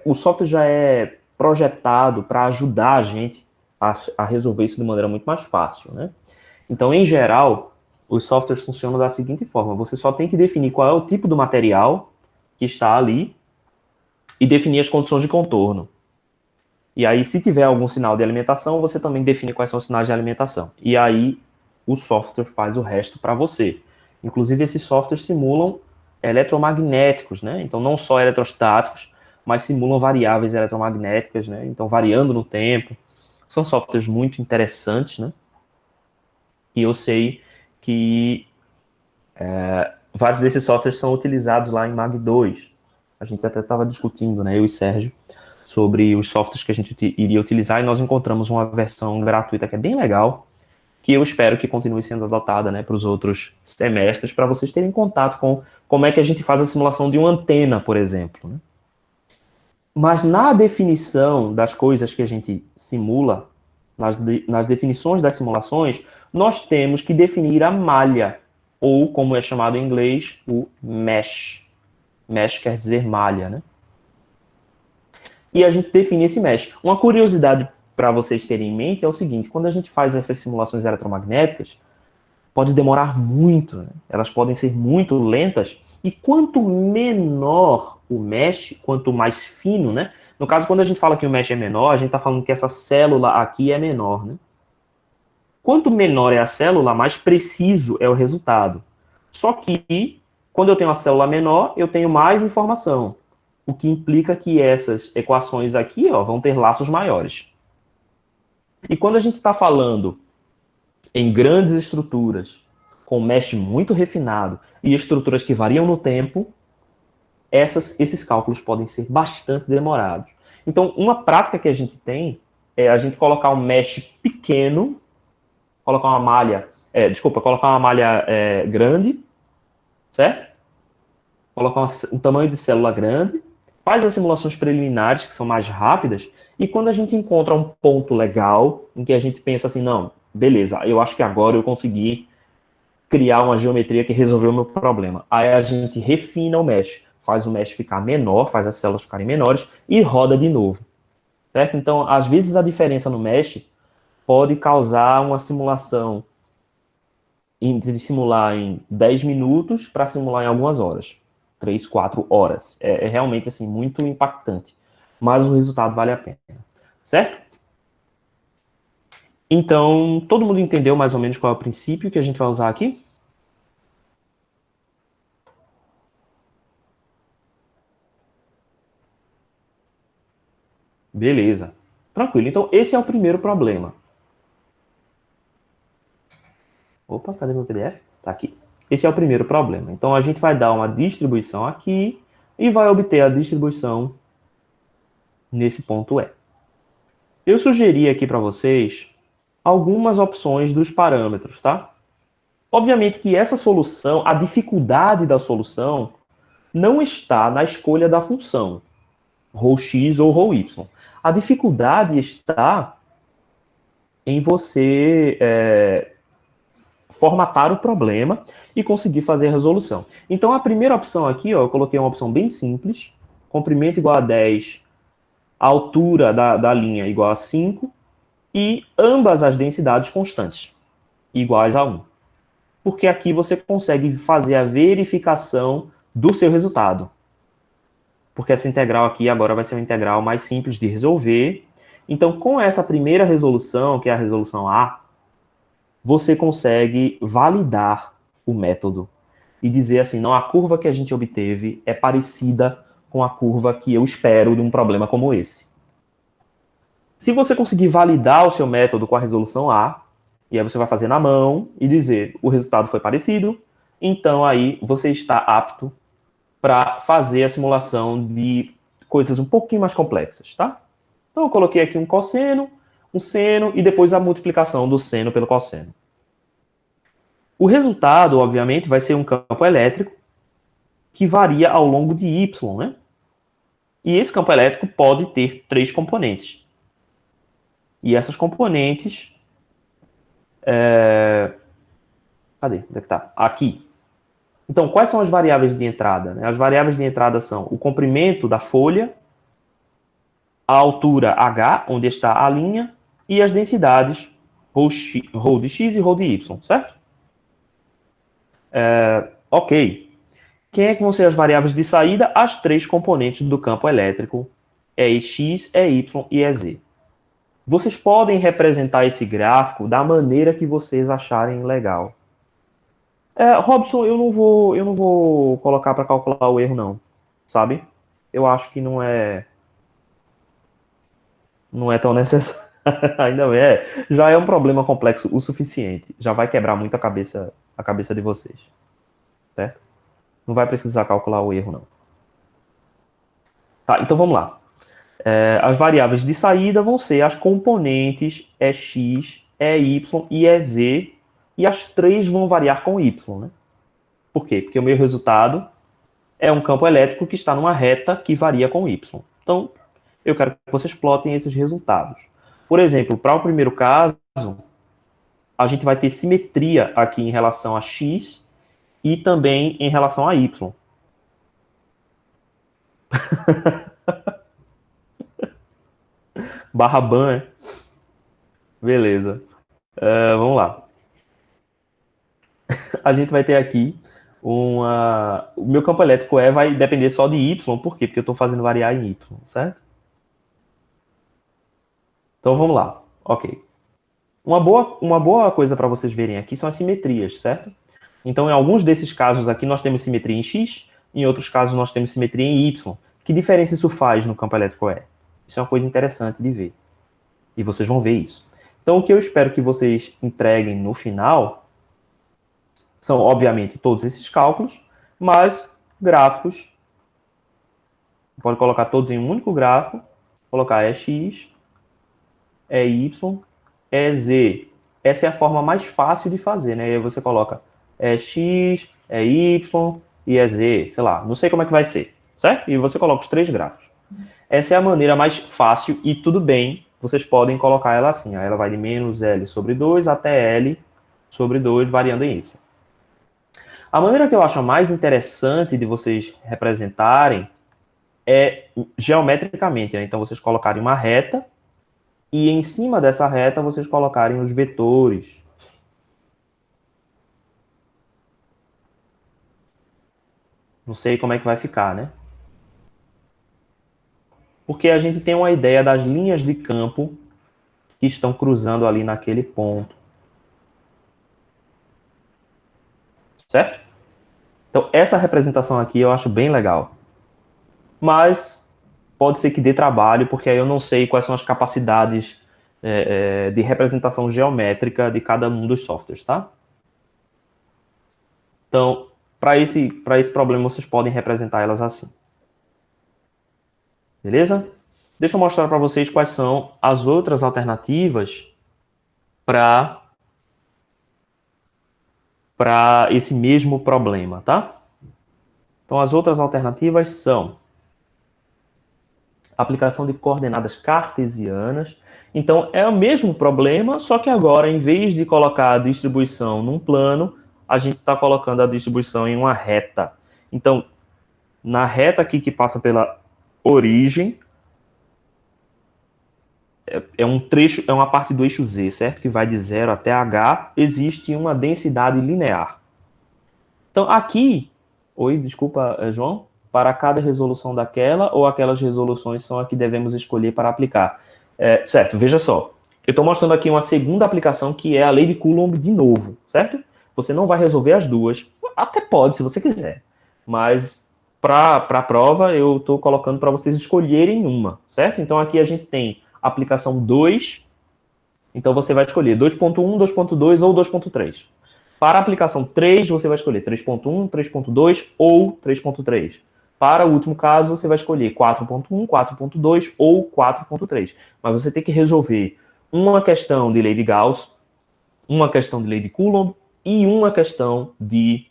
o software já é projetado para ajudar a gente a resolver isso de maneira muito mais fácil, né? Então, em geral, os softwares funcionam da seguinte forma: você só tem que definir qual é o tipo do material que está ali e definir as condições de contorno. E aí, se tiver algum sinal de alimentação, você também define quais são os sinais de alimentação. E aí, o software faz o resto para você. Inclusive, esses softwares simulam eletromagnéticos, né? Então, não só eletrostáticos, mas simulam variáveis eletromagnéticas, né? Então, variando no tempo. São softwares muito interessantes, né? E eu sei que vários desses softwares são utilizados lá em Mag 2. A gente até estava discutindo, né, eu e Sérgio, sobre os softwares que a gente iria utilizar, e nós encontramos uma versão gratuita que é bem legal, que eu espero que continue sendo adotada, né, para os outros semestres, para vocês terem contato com como é que a gente faz a simulação de uma antena, por exemplo. Né? Mas na definição das coisas que a gente simula, nas definições das simulações, nós temos que definir a malha, ou como é chamado em inglês, o mesh. Mesh quer dizer malha, né? E a gente define esse mesh. Uma curiosidade para vocês terem em mente é o seguinte: quando a gente faz essas simulações eletromagnéticas, pode demorar muito, né? Elas podem ser muito lentas, e quanto menor o mesh, quanto mais fino, né? No caso, quando a gente fala que o mesh é menor, a gente está falando que essa célula aqui é menor, né? Quanto menor é a célula, mais preciso é o resultado. Só que, quando eu tenho uma célula menor, eu tenho mais informação, o que implica que essas equações aqui, ó, vão ter laços maiores. E quando a gente está falando em grandes estruturas, com mesh muito refinado e estruturas que variam no tempo, esses cálculos podem ser bastante demorados. Então, uma prática que a gente tem é a gente colocar um mesh pequeno, colocar uma malha grande, certo? Colocar um tamanho de célula grande, faz as simulações preliminares, que são mais rápidas, e quando a gente encontra um ponto legal, em que a gente pensa assim, não, beleza, eu acho que agora eu consegui criar uma geometria que resolveu o meu problema. Aí a gente refina o mesh. faz o mesh ficar menor, faz as células ficarem menores e roda de novo, certo? Então, às vezes a diferença no mesh pode causar uma simulação entre simular em 10 minutos para simular em algumas horas, 3, 4 horas. É realmente assim muito impactante, mas o resultado vale a pena, certo? Então, todo mundo entendeu mais ou menos qual é o princípio que a gente vai usar aqui? Beleza. Tranquilo. Então, esse é o primeiro problema. Opa, cadê meu PDF? Tá aqui. Esse é o primeiro problema. Então, a gente vai dar uma distribuição aqui e vai obter a distribuição nesse ponto E. Eu sugeri aqui para vocês algumas opções dos parâmetros, tá? Obviamente que essa solução, a dificuldade da solução, não está na escolha da função, ρx ou ρy. A dificuldade está em você formatar o problema e conseguir fazer a resolução. Então, a primeira opção aqui, ó, eu coloquei uma opção bem simples, comprimento igual a 10, a altura da linha igual a 5, e ambas as densidades constantes, iguais a 1. Porque aqui você consegue fazer a verificação do seu resultado. Porque essa integral aqui agora vai ser uma integral mais simples de resolver. Então, com essa primeira resolução, que é a resolução A, você consegue validar o método e dizer assim, não, a curva que a gente obteve é parecida com a curva que eu espero de um problema como esse. Se você conseguir validar o seu método com a resolução A, e aí você vai fazer na mão e dizer o resultado foi parecido, então aí você está apto para fazer a simulação de coisas um pouquinho mais complexas, tá? Então eu coloquei aqui um cosseno, um seno e depois a multiplicação do seno pelo cosseno. O resultado, obviamente, vai ser um campo elétrico que varia ao longo de y, né? E esse campo elétrico pode ter 3 componentes. E essas componentes... Cadê? Onde é que tá? Aqui. Então, quais são as variáveis de entrada? As variáveis de entrada são o comprimento da folha, a altura h, onde está a linha, e as densidades ρ de x e ρ de y, certo? Ok. Quem é que vão ser as variáveis de saída? As 3 componentes do campo elétrico, EX, EY e EZ. Vocês podem representar esse gráfico da maneira que vocês acharem legal. Robson, eu não vou colocar para calcular o erro, não. Sabe? Eu acho que não é tão necessário. Ainda já é um problema complexo o suficiente. Já vai quebrar muito a cabeça de vocês. Certo? Não vai precisar calcular o erro, não. Tá, então vamos lá. As variáveis de saída vão ser as componentes EX, EY e EZ, e as 3 vão variar com Y, né? Por quê? Porque o meu resultado é um campo elétrico que está numa reta que varia com Y. Então, eu quero que vocês plotem esses resultados. Por exemplo, para o primeiro caso, a gente vai ter simetria aqui em relação a X e também em relação a Y. Barra ban, beleza. Vamos lá. A gente vai ter aqui o meu campo elétrico vai depender só de Y, por quê? Porque eu estou fazendo variar em Y, certo? Então vamos lá, ok. Uma boa coisa para vocês verem aqui são as simetrias, certo? Então em alguns desses casos aqui nós temos simetria em X, em outros casos nós temos simetria em Y. Que diferença isso faz no campo elétrico E? Isso é uma coisa interessante de ver. E vocês vão ver isso. Então o que eu espero que vocês entreguem no final são, obviamente, todos esses cálculos, mas gráficos. Pode colocar todos em um único gráfico, colocar EX, EY, EZ. Essa é a forma mais fácil de fazer, né? E aí você coloca EX, EY e EZ, sei lá, não sei como é que vai ser, certo? E você coloca os 3 gráficos. Essa é a maneira mais fácil e tudo bem, vocês podem colocar ela assim, ó, ela vai de menos L sobre 2 até L sobre 2, variando em Y. A maneira que eu acho mais interessante de vocês representarem é geometricamente, né? Então, vocês colocarem uma reta e em cima dessa reta vocês colocarem os vetores. Não sei como é que vai ficar, né? Porque a gente tem uma ideia das linhas de campo que estão cruzando ali naquele ponto. Certo? Então, essa representação aqui eu acho bem legal. Mas pode ser que dê trabalho, porque aí eu não sei quais são as capacidades de representação geométrica de cada um dos softwares, tá? Então, para esse problema, vocês podem representar elas assim. Beleza? Deixa eu mostrar para vocês quais são as outras alternativas para esse mesmo problema, tá? Então, as outras alternativas são aplicação de coordenadas cartesianas. Então, é o mesmo problema, só que agora, em vez de colocar a distribuição num plano, a gente está colocando a distribuição em uma reta. Então, na reta aqui que passa pela origem, é um trecho, é uma parte do eixo Z, certo? Que vai de 0 até H, existe uma densidade linear. Então, aqui, oi, desculpa, João, para cada resolução daquela ou aquelas resoluções são a que devemos escolher para aplicar. Certo, veja só. Eu estou mostrando aqui uma segunda aplicação que é a lei de Coulomb de novo, certo? Você não vai resolver as duas. Até pode, se você quiser. Mas para a prova, eu estou colocando para vocês escolherem uma, certo? Então aqui a gente tem aplicação 2. Então você vai escolher 2.1, 2.2 ou 2.3. Para a aplicação 3, você vai escolher 3.1, 3.2 ou 3.3. Para o último caso, você vai escolher 4.1, 4.2 ou 4.3. Mas você tem que resolver uma questão de lei de Gauss, uma questão de lei de Coulomb e uma questão de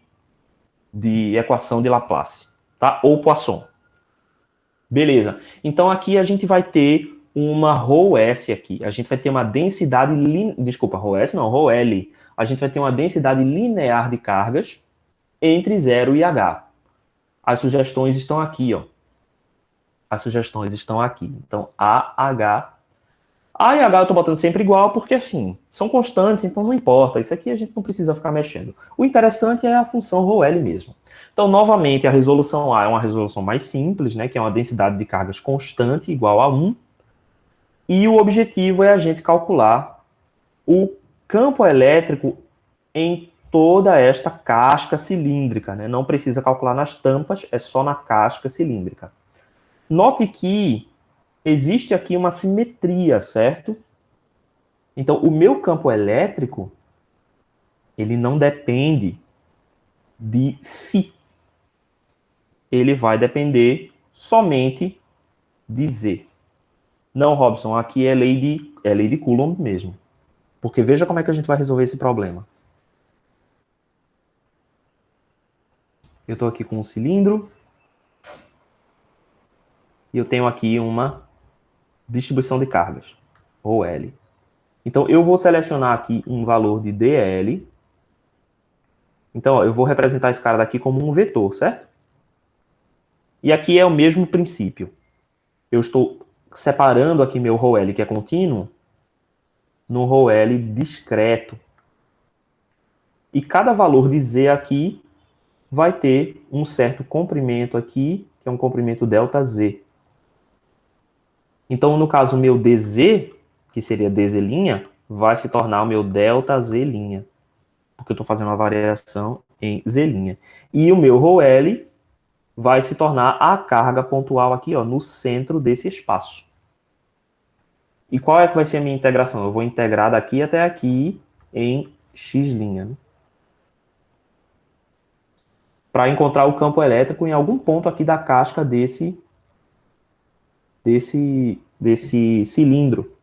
equação de Laplace, tá? Ou Poisson. Beleza. Então aqui a gente vai ter uma ρS aqui. A gente vai ter uma densidade... Desculpa, ρS não, ρL. A gente vai ter uma densidade linear de cargas entre 0 e H. As sugestões estão aqui, ó. As sugestões estão aqui. Então, AH. A e H eu estou botando sempre igual, porque, assim, são constantes, então não importa. Isso aqui a gente não precisa ficar mexendo. O interessante é a função ρL mesmo. Então, novamente, a resolução A é uma resolução mais simples, né, que é uma densidade de cargas constante, igual a 1. E o objetivo é a gente calcular o campo elétrico em toda esta casca cilíndrica, né? Não precisa calcular nas tampas, é só na casca cilíndrica. Note que existe aqui uma simetria, certo? Então, o meu campo elétrico, ele não depende de φ. Ele vai depender somente de Z. Não, Robson, aqui é lei de Coulomb mesmo. Porque veja como é que a gente vai resolver esse problema. Eu estou aqui com um cilindro. E eu tenho aqui uma distribuição de cargas, ou L. Então, eu vou selecionar aqui um valor de DL. Então, ó, eu vou representar esse cara daqui como um vetor, certo? E aqui é o mesmo princípio. Eu estou separando aqui meu ρL, que é contínuo, no ρL discreto. E cada valor de Z aqui vai ter um certo comprimento aqui, que é um comprimento ΔZ. Então, no caso, o meu DZ, que seria DZ', vai se tornar o meu ΔZ', porque eu estou fazendo uma variação em Z'. E o meu ρL vai se tornar a carga pontual aqui, ó, no centro desse espaço. E qual é que vai ser a minha integração? Eu vou integrar daqui até aqui em x', né? Para encontrar o campo elétrico em algum ponto aqui da casca desse cilindro.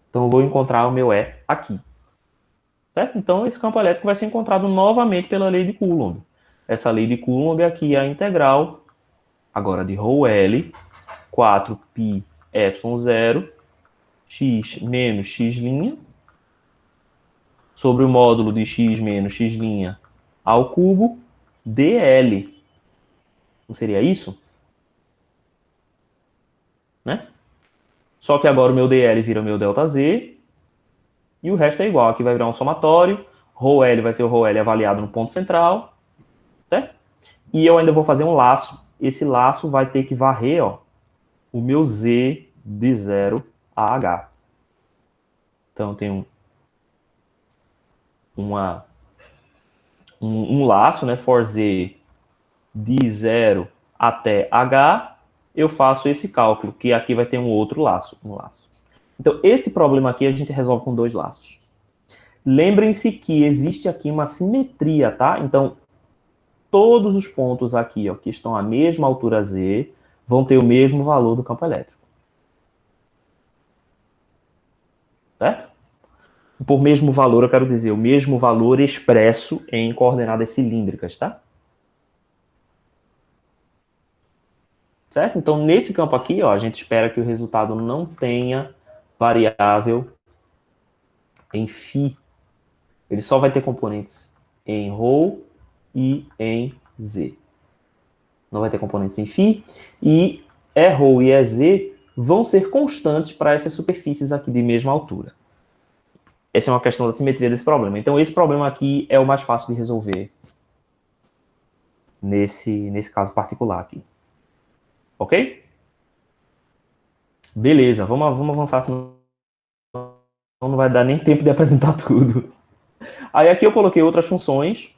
Então eu vou encontrar o meu E aqui. Certo? Então esse campo elétrico vai ser encontrado novamente pela lei de Coulomb. Essa lei de Coulomb aqui é a integral agora de ρL 4π ε0 x menos x' sobre o módulo de x menos x' ao cubo dl. Não seria isso? Né? Só que agora o meu dl vira o meu ΔZ e o resto é igual. Aqui vai virar um somatório. ρl vai ser o ρl avaliado no ponto central. Certo? E eu ainda vou fazer um laço. Esse laço vai ter que varrer, ó, o meu z de 0 a h. Então tem um laço, né, for z de 0 até h, eu faço esse cálculo, que aqui vai ter um outro laço, Então, esse problema aqui a gente resolve com dois laços. Lembrem-se que existe aqui uma simetria, tá? Então, todos os pontos aqui, ó, que estão à mesma altura z, vão ter o mesmo valor do campo elétrico. Certo? Por mesmo valor, eu quero dizer o mesmo valor expresso em coordenadas cilíndricas, tá? Certo? Então, nesse campo aqui, ó, a gente espera que o resultado não tenha variável em φ. Ele só vai ter componentes em ρ e em z. Não vai ter componentes em φ. E ρ e EZ vão ser constantes para essas superfícies aqui de mesma altura. Essa é uma questão da simetria desse problema. Então, esse problema aqui é o mais fácil de resolver nesse caso particular aqui. Ok? Beleza, vamos avançar, senão não vai dar nem tempo de apresentar tudo. Aí aqui eu coloquei outras funções,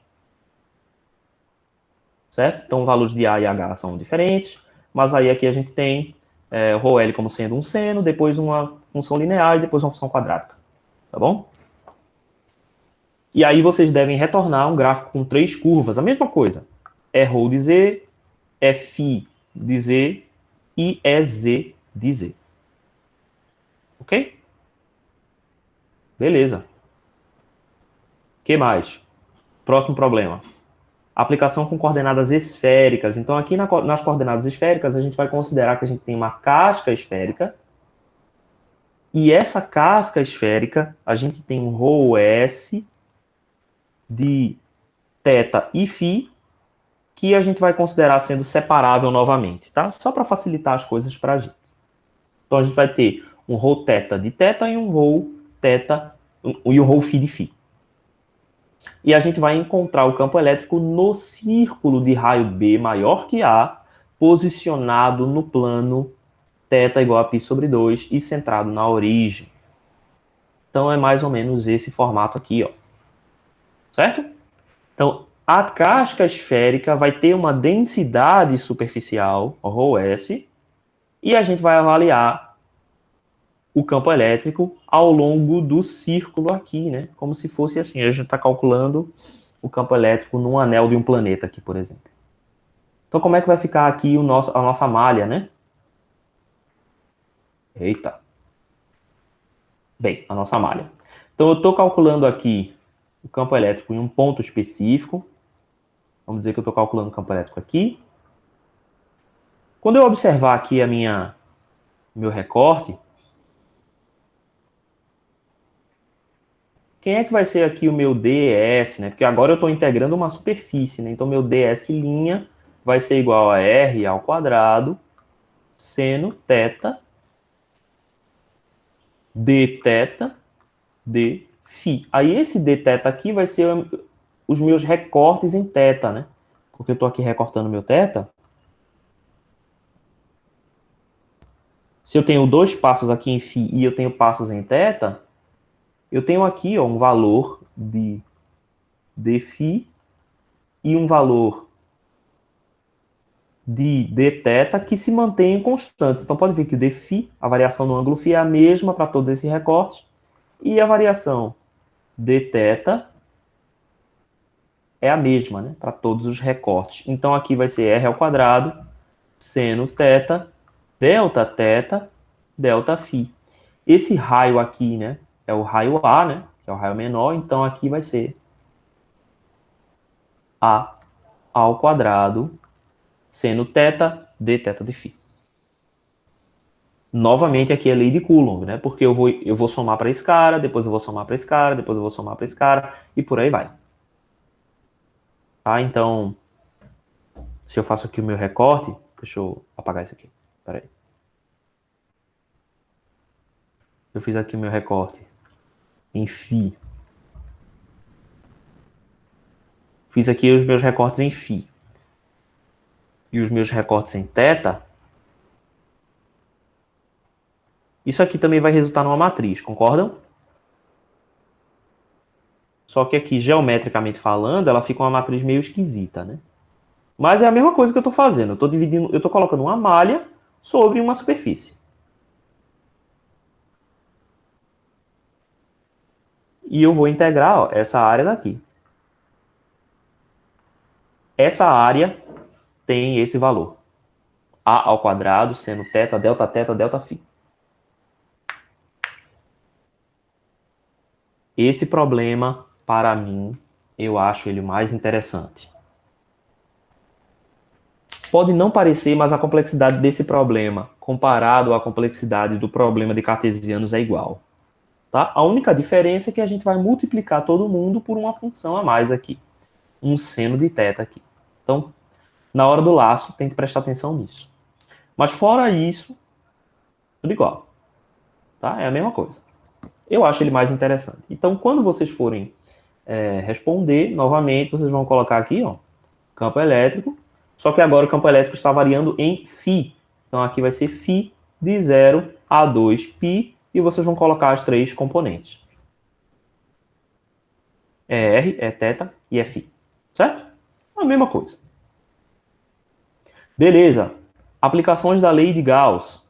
certo? Então, valores de A e H são diferentes, mas aí aqui a gente tem ρl como sendo um seno, depois uma função linear e depois uma função quadrática, tá bom? E aí vocês devem retornar um gráfico com 3 curvas, a mesma coisa. É ρ de z, é φ de z e é z de z. Ok? Beleza. O que mais? Próximo problema. Aplicação com coordenadas esféricas. Então, aqui nas coordenadas esféricas, a gente vai considerar que a gente tem uma casca esférica. E essa casca esférica, a gente tem um ρs de θ e φ, que a gente vai considerar sendo separável novamente, tá? Só para facilitar as coisas para a gente. Então, a gente vai ter um ρθ de θ e um ρθ e um ρφ de φ. E a gente vai encontrar o campo elétrico no círculo de raio B maior que A, posicionado no plano θ igual a π sobre 2 e centrado na origem. Então é mais ou menos esse formato aqui, ó. Certo? Então, a casca esférica vai ter uma densidade superficial, ρs, e a gente vai avaliar o campo elétrico ao longo do círculo aqui, né? Como se fosse assim, a gente está calculando o campo elétrico num anel de um planeta aqui, por exemplo. Então, como é que vai ficar aqui a nossa malha, né? Eita. Bem, a nossa malha. Então, eu estou calculando aqui o campo elétrico em um ponto específico. Vamos dizer que eu estou calculando o campo elétrico aqui. Quando eu observar aqui meu recorte, quem é que vai ser aqui o meu ds, né? Porque agora eu estou integrando uma superfície, né? Então, meu ds' vai ser igual a r ao quadrado seno θ dθ de φ. Aí esse dθ aqui vai ser os meus recortes em θ, né? Porque eu estou aqui recortando meu θ. Se eu tenho 2 passos aqui em φ e eu tenho passos em θ, eu tenho aqui, ó, um valor de dφ e um valor de dθ que se mantém constantes. Então pode ver que o dφ, a variação no ângulo φ é a mesma para todos esses recortes, e a variação dθ é a mesma, né, para todos os recortes. Então aqui vai ser r ao quadrado seno θ delta θ delta φ. Esse raio aqui, né, é o raio A, né, que é o raio menor, então aqui vai ser A ao quadrado seno θ dθ de φ. Novamente aqui é lei de Coulomb, né? Porque eu vou somar para esse cara, depois eu vou somar para esse cara, depois eu vou somar para esse cara, e por aí vai. Tá? Então, se eu faço aqui o meu recorte, deixa eu apagar isso aqui. Espera aí. Eu fiz aqui o meu recorte em φ. Fiz aqui os meus recortes em φ. E os meus recortes em θ. Isso aqui também vai resultar numa matriz, concordam? Só que aqui, geometricamente falando, ela fica uma matriz meio esquisita, né? Mas é a mesma coisa que eu estou fazendo. Eu estou dividindo, eu estou colocando uma malha sobre uma superfície. E eu vou integrar, ó, essa área daqui. Essa área tem esse valor. A ao quadrado seno θ, delta φ. Esse problema, para mim, eu acho ele mais interessante. Pode não parecer, mas a complexidade desse problema, comparado à complexidade do problema de cartesianos, é igual. Tá? A única diferença é que a gente vai multiplicar todo mundo por uma função a mais aqui. Um seno de θ aqui. Então, na hora do laço, tem que prestar atenção nisso. Mas fora isso, tudo igual. Tá? É a mesma coisa. Eu acho ele mais interessante. Então, quando vocês forem responder, novamente, vocês vão colocar aqui, ó, campo elétrico, só que agora o campo elétrico está variando em φ. Então, aqui vai ser φ de 0 a 2π, e vocês vão colocar as três componentes. É R, é θ e é φ. Certo? A mesma coisa. Beleza. Aplicações da lei de Gauss.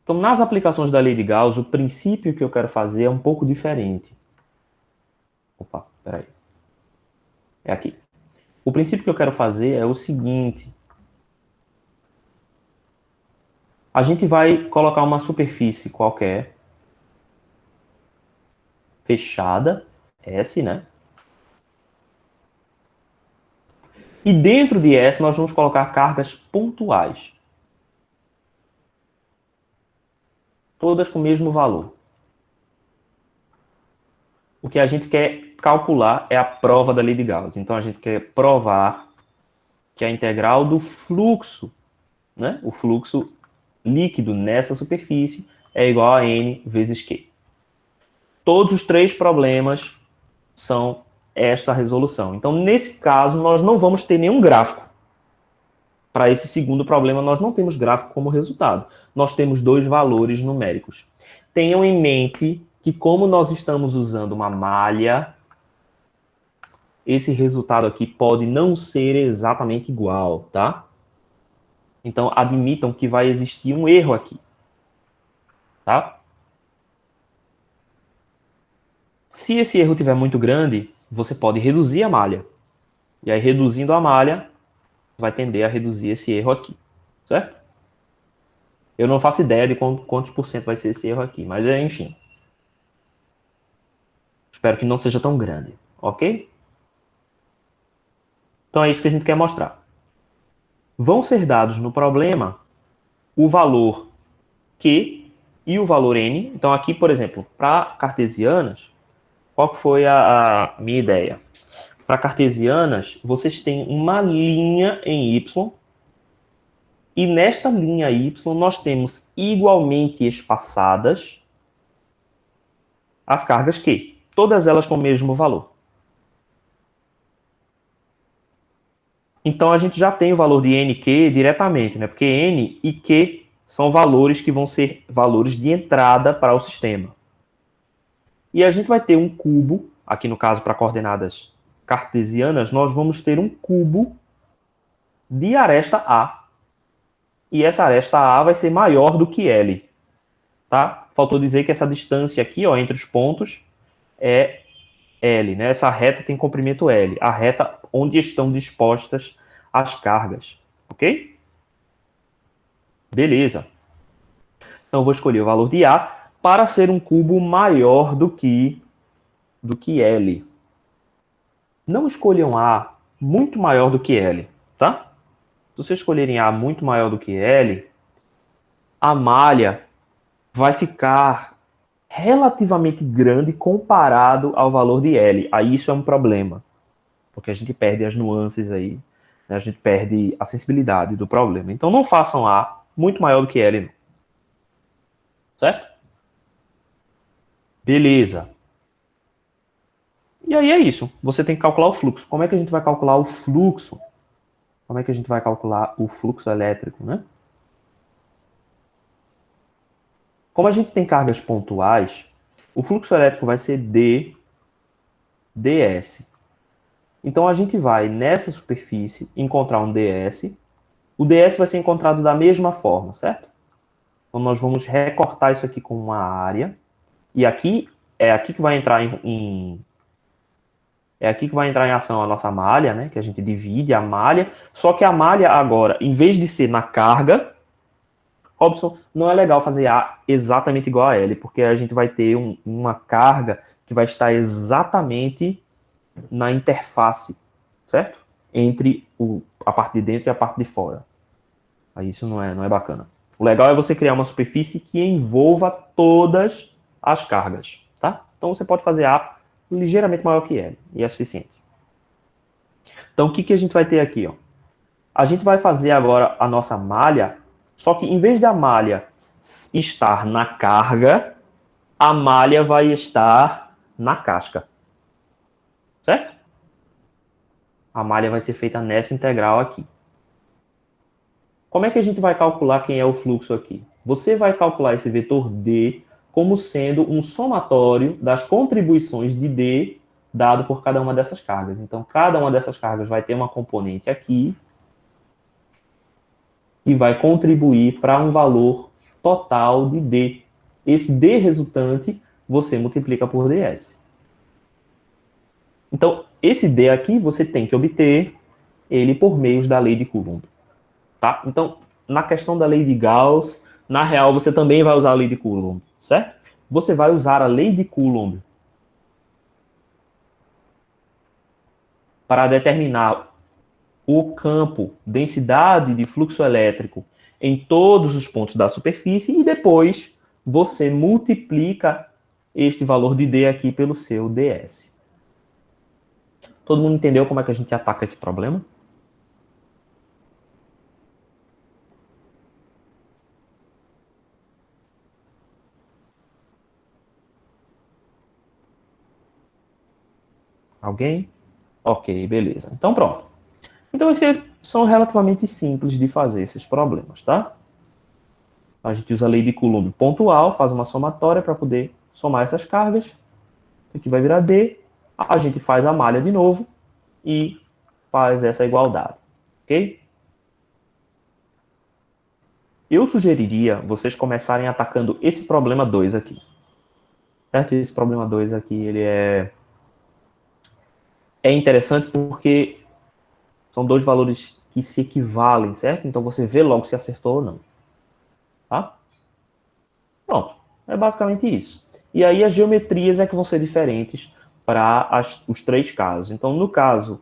Então, nas aplicações da lei de Gauss, o princípio que eu quero fazer é um pouco diferente. Opa, peraí. É aqui. O princípio que eu quero fazer é o seguinte. A gente vai colocar uma superfície qualquer, fechada, S, né? E dentro de S nós vamos colocar cargas pontuais. Todas com o mesmo valor. O que a gente quer calcular é a prova da lei de Gauss. Então a gente quer provar que a integral do fluxo, né? O fluxo líquido nessa superfície é igual a N vezes Q. Todos os três problemas são esta resolução. Então, nesse caso, nós não vamos ter nenhum gráfico. Para esse segundo problema, nós não temos gráfico como resultado. Nós temos dois valores numéricos. Tenham em mente que, como nós estamos usando uma malha, esse resultado aqui pode não ser exatamente igual, tá? Então, admitam que vai existir um erro aqui, tá? Se esse erro estiver muito grande, você pode reduzir a malha. E aí, reduzindo a malha, vai tender a reduzir esse erro aqui, certo? Eu não faço ideia de quantos por cento vai ser esse erro aqui, mas enfim. Espero que não seja tão grande, ok? Então é isso que a gente quer mostrar. Vão ser dados no problema o valor Q e o valor N. Então aqui, por exemplo, para cartesianas, qual que foi a minha ideia? Para cartesianas, vocês têm uma linha em Y, e nesta linha Y nós temos igualmente espaçadas as cargas Q, todas elas com o mesmo valor. Então a gente já tem o valor de NQ diretamente, né? Porque N e Q são valores que vão ser valores de entrada para o sistema. E a gente vai ter um cubo, aqui no caso para coordenadas cartesianas, nós vamos ter um cubo de aresta A. E essa aresta A vai ser maior do que L. Tá? Faltou dizer que essa distância aqui, ó, entre os pontos é L, né? Essa reta tem comprimento L, a reta onde estão dispostas as cargas, ok? Beleza. Então eu vou escolher o valor de A para ser um cubo maior do que L. Não escolham A muito maior do que L, tá? Se vocês escolherem A muito maior do que L, a malha vai ficar relativamente grande comparado ao valor de L. Aí isso é um problema. porque a gente perde as nuances aí, né? A gente perde a sensibilidade do problema. Então não façam A muito maior do que L, certo? Beleza. E aí é isso. Você tem que calcular o fluxo. Como é que a gente vai calcular o fluxo? Como é que a gente vai calcular o fluxo elétrico, né? Como a gente tem cargas pontuais, o fluxo elétrico vai ser ds. Então a gente vai nessa superfície encontrar um ds. O ds vai ser encontrado da mesma forma, certo? Então nós vamos recortar isso aqui com uma área. E aqui é aqui que vai entrar é aqui que vai entrar em ação a nossa malha, né? Que a gente divide a malha. Só que a malha agora, em vez de ser na carga, Robson, não é legal fazer A exatamente igual a L, porque a gente vai ter uma carga que vai estar exatamente na interface, certo? Entre a parte de dentro e a parte de fora. Aí isso não é bacana. O legal é você criar uma superfície que envolva todas as cargas, tá? Então você pode fazer A ligeiramente maior que L, e é suficiente. Então o que a gente vai ter aqui, ó? A gente vai fazer agora a nossa malha, só que em vez da malha estar na carga, a malha vai estar na casca. Certo? A malha vai ser feita nessa integral aqui. Como é que a gente vai calcular quem é o fluxo aqui? Você vai calcular esse vetor D como sendo um somatório das contribuições de D dado por cada uma dessas cargas. Então, cada uma dessas cargas vai ter uma componente aqui que vai contribuir para um valor total de D. Esse D resultante você multiplica por ds. Então, esse D aqui você tem que obter ele por meio da lei de Coulomb. Tá? Então, na questão da lei de Gauss, na real você também vai usar a lei de Coulomb, certo? Você vai usar a lei de Coulomb para determinar o campo, densidade de fluxo elétrico em todos os pontos da superfície e depois você multiplica este valor de D aqui pelo seu ds. Todo mundo entendeu como é que a gente ataca esse problema? Alguém? Ok, beleza. Então pronto. Então esses são relativamente simples de fazer esses problemas, tá? A gente usa a lei de Coulomb pontual, faz uma somatória para poder somar essas cargas. Aqui vai virar D. A gente faz a malha de novo e faz essa igualdade, ok? Eu sugeriria vocês começarem atacando esse problema 2 aqui. Certo? Esse problema 2 aqui, ele é interessante porque são dois valores que se equivalem, certo? Então você vê logo se acertou ou não. Tá? Pronto. É basicamente isso. E aí as geometrias é que vão ser diferentes para os três casos. Então, no caso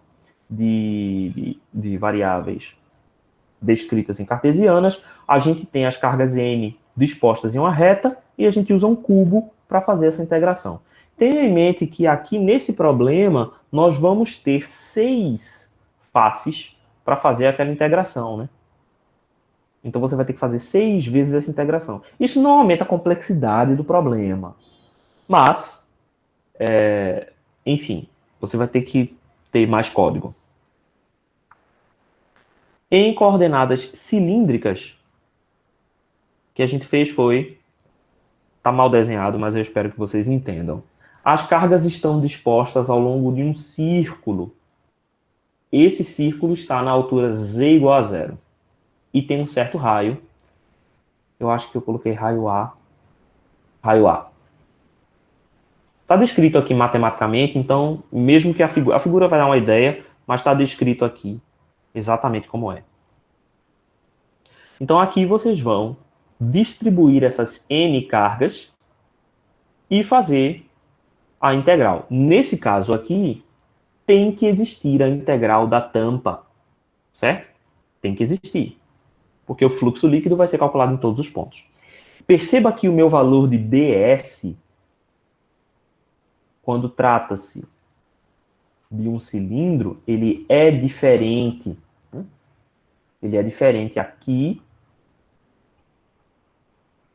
de variáveis descritas em cartesianas, a gente tem as cargas n dispostas em uma reta e a gente usa um cubo para fazer essa integração. Tenha em mente que aqui nesse problema nós vamos ter 6 faces para fazer aquela integração, né? Então você vai ter que fazer 6 vezes essa integração. Isso não aumenta a complexidade do problema, mas, enfim, você vai ter que ter mais código. Em coordenadas cilíndricas, o que a gente fez foi, tá mal desenhado, mas eu espero que vocês entendam. As cargas estão dispostas ao longo de um círculo. Esse círculo está na altura z igual a 0. E tem um certo raio. Eu acho que eu coloquei raio A. Raio A. Está descrito aqui matematicamente, então, mesmo que a figura vai dar uma ideia, mas está descrito aqui exatamente como é. Então, aqui vocês vão distribuir essas n cargas e fazer a integral. Nesse caso aqui, tem que existir a integral da tampa, certo? Tem que existir, porque o fluxo líquido vai ser calculado em todos os pontos. Perceba que o meu valor de ds, quando trata-se de um cilindro, ele é diferente. Né? Ele é diferente aqui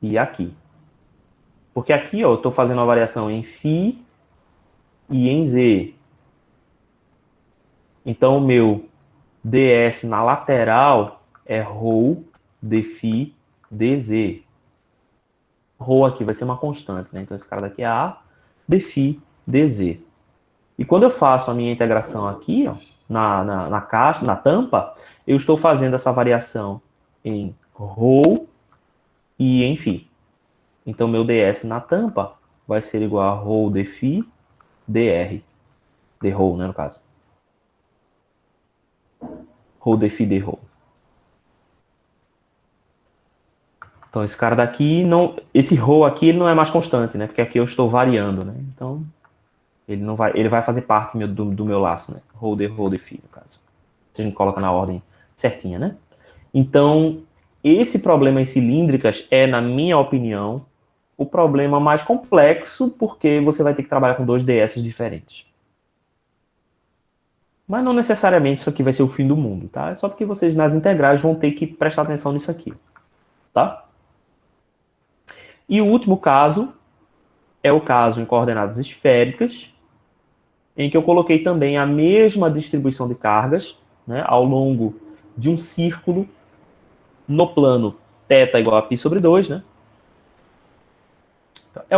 e aqui. Porque aqui, ó, eu estou fazendo uma variação em φ e em z. Então, o meu ds na lateral é ρ dφ dz. Rho aqui vai ser uma constante, né? Então esse cara daqui é A dφ dz. E quando eu faço a minha integração aqui, ó, na caixa, na tampa, eu estou fazendo essa variação em ρ e em φ. Então meu ds na tampa vai ser igual a ρ dφ dr. De ρ, né, no caso. Ρ dφ dρ. Então esse cara daqui, não, esse ρ aqui ele não é mais constante, né? Porque aqui eu estou variando, né? Então ele não vai, ele vai fazer parte do meu laço, né? Ρ dφ, no caso. Se a gente coloca na ordem certinha, né? Então esse problema em cilíndricas é, na minha opinião, o problema mais complexo, porque você vai ter que trabalhar com dois ds diferentes. Mas não necessariamente isso aqui vai ser o fim do mundo, tá? É só porque vocês nas integrais vão ter que prestar atenção nisso aqui, tá? E o último caso é o caso em coordenadas esféricas, em que eu coloquei também a mesma distribuição de cargas, né, ao longo de um círculo no plano θ igual a π sobre 2, né? É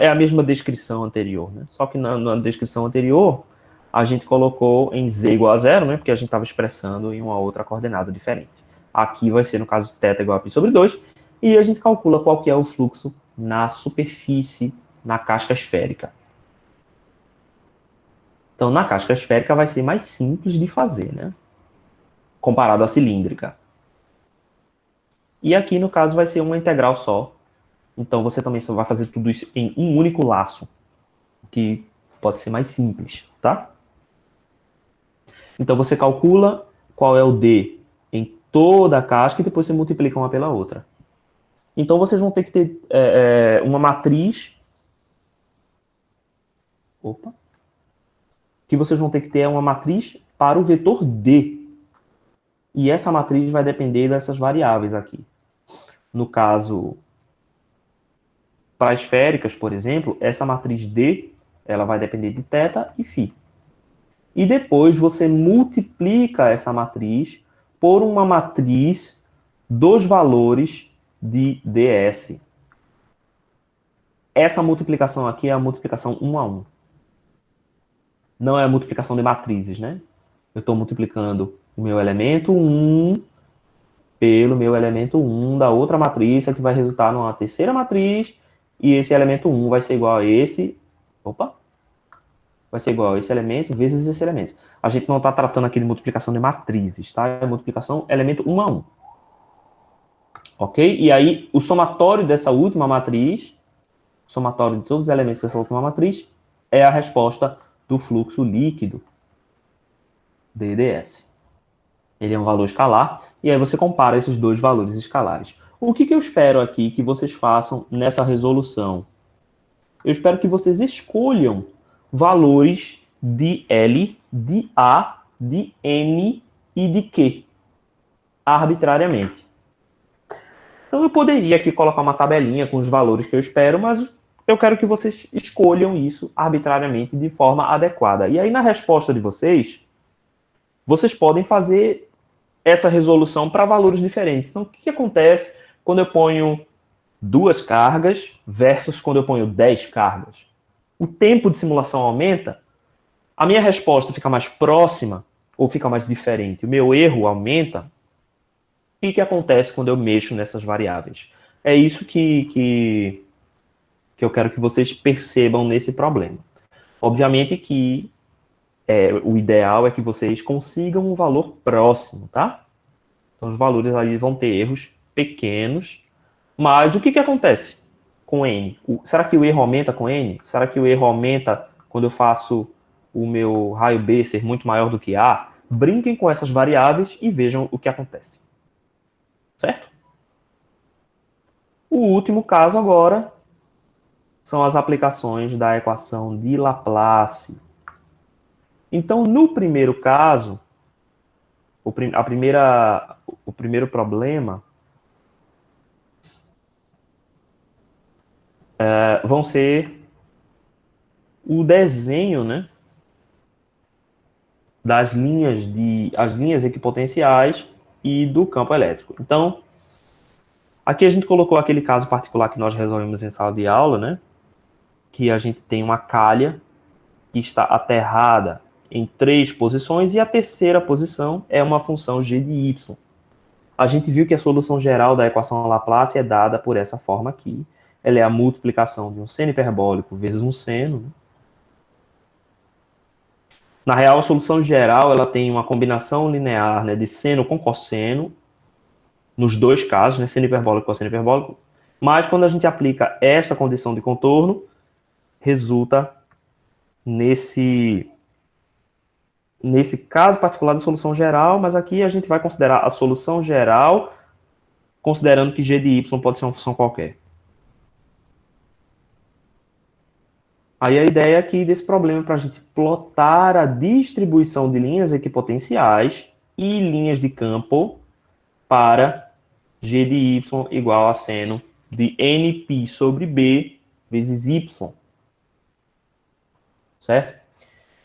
a mesma descrição anterior, né? Só que na descrição anterior a gente colocou em z igual a 0, né? Porque a gente estava expressando em uma outra coordenada diferente. Aqui vai ser, no caso, θ igual a π sobre 2, e a gente calcula qual que é o fluxo na superfície, na casca esférica. Então, na casca esférica vai ser mais simples de fazer, né? Comparado à cilíndrica. E aqui, no caso, vai ser uma integral só. Então, você também só vai fazer tudo isso em um único laço, que pode ser mais simples, tá? Então, você calcula qual é o D em toda a casca e depois você multiplica uma pela outra. Então, vocês vão ter que ter uma matriz... Opa! Que vocês vão ter que ter uma matriz para o vetor D. E essa matriz vai depender dessas variáveis aqui. No caso, para esféricas, por exemplo, essa matriz D ela vai depender de θ e φ. E depois você multiplica essa matriz por uma matriz dos valores de ds. Essa multiplicação aqui é a multiplicação 1 a 1. Não é a multiplicação de matrizes, né? Eu estou multiplicando o meu elemento 1 pelo meu elemento 1 da outra matriz, que vai resultar numa terceira matriz, e esse elemento 1 vai ser igual a esse... Opa! Vai ser igual a esse elemento vezes esse elemento. A gente não está tratando aqui de multiplicação de matrizes, tá? É multiplicação elemento 1 a 1. Ok? E aí, o somatório dessa última matriz, o somatório de todos os elementos dessa última matriz, é a resposta do fluxo líquido, DDS. Ele é um valor escalar, e aí você compara esses dois valores escalares. O que eu espero aqui que vocês façam nessa resolução? Eu espero que vocês escolham valores de L, de A, de N e de Q, arbitrariamente. Então eu poderia aqui colocar uma tabelinha com os valores que eu espero, mas eu quero que vocês escolham isso arbitrariamente de forma adequada. E aí na resposta de vocês, vocês podem fazer essa resolução para valores diferentes. Então o que acontece quando eu ponho 2 cargas versus quando eu ponho 10 cargas? O tempo de simulação aumenta, a minha resposta fica mais próxima ou fica mais diferente? O meu erro aumenta? O que acontece quando eu mexo nessas variáveis? É isso que eu quero que vocês percebam nesse problema. Obviamente que o ideal é que vocês consigam um valor próximo, tá? Então os valores aí vão ter erros pequenos, mas o que acontece com N? Será que o erro aumenta com N? Será que o erro aumenta quando eu faço o meu raio B ser muito maior do que A? Brinquem com essas variáveis e vejam o que acontece. Certo? O último caso agora são as aplicações da equação de Laplace. Então, no primeiro caso, o primeiro problema vão ser o desenho, né, das as linhas equipotenciais e do campo elétrico. Então, aqui a gente colocou aquele caso particular que nós resolvemos em sala de aula, né, que a gente tem uma calha que está aterrada em 3 posições e a terceira posição é uma função g de y. A gente viu que a solução geral da equação Laplace é dada por essa forma aqui. Ela é a multiplicação de um seno hiperbólico vezes um seno. Na real, a solução geral ela tem uma combinação linear, né, de seno com cosseno, nos dois casos, né, seno hiperbólico e cosseno hiperbólico. Mas quando a gente aplica esta condição de contorno, resulta nesse caso particular da solução geral, mas aqui a gente vai considerar a solução geral, considerando que g de y pode ser uma função qualquer. Aí a ideia aqui desse problema é para a gente plotar a distribuição de linhas equipotenciais e linhas de campo para g de y igual a seno de nπ sobre b vezes y. Certo?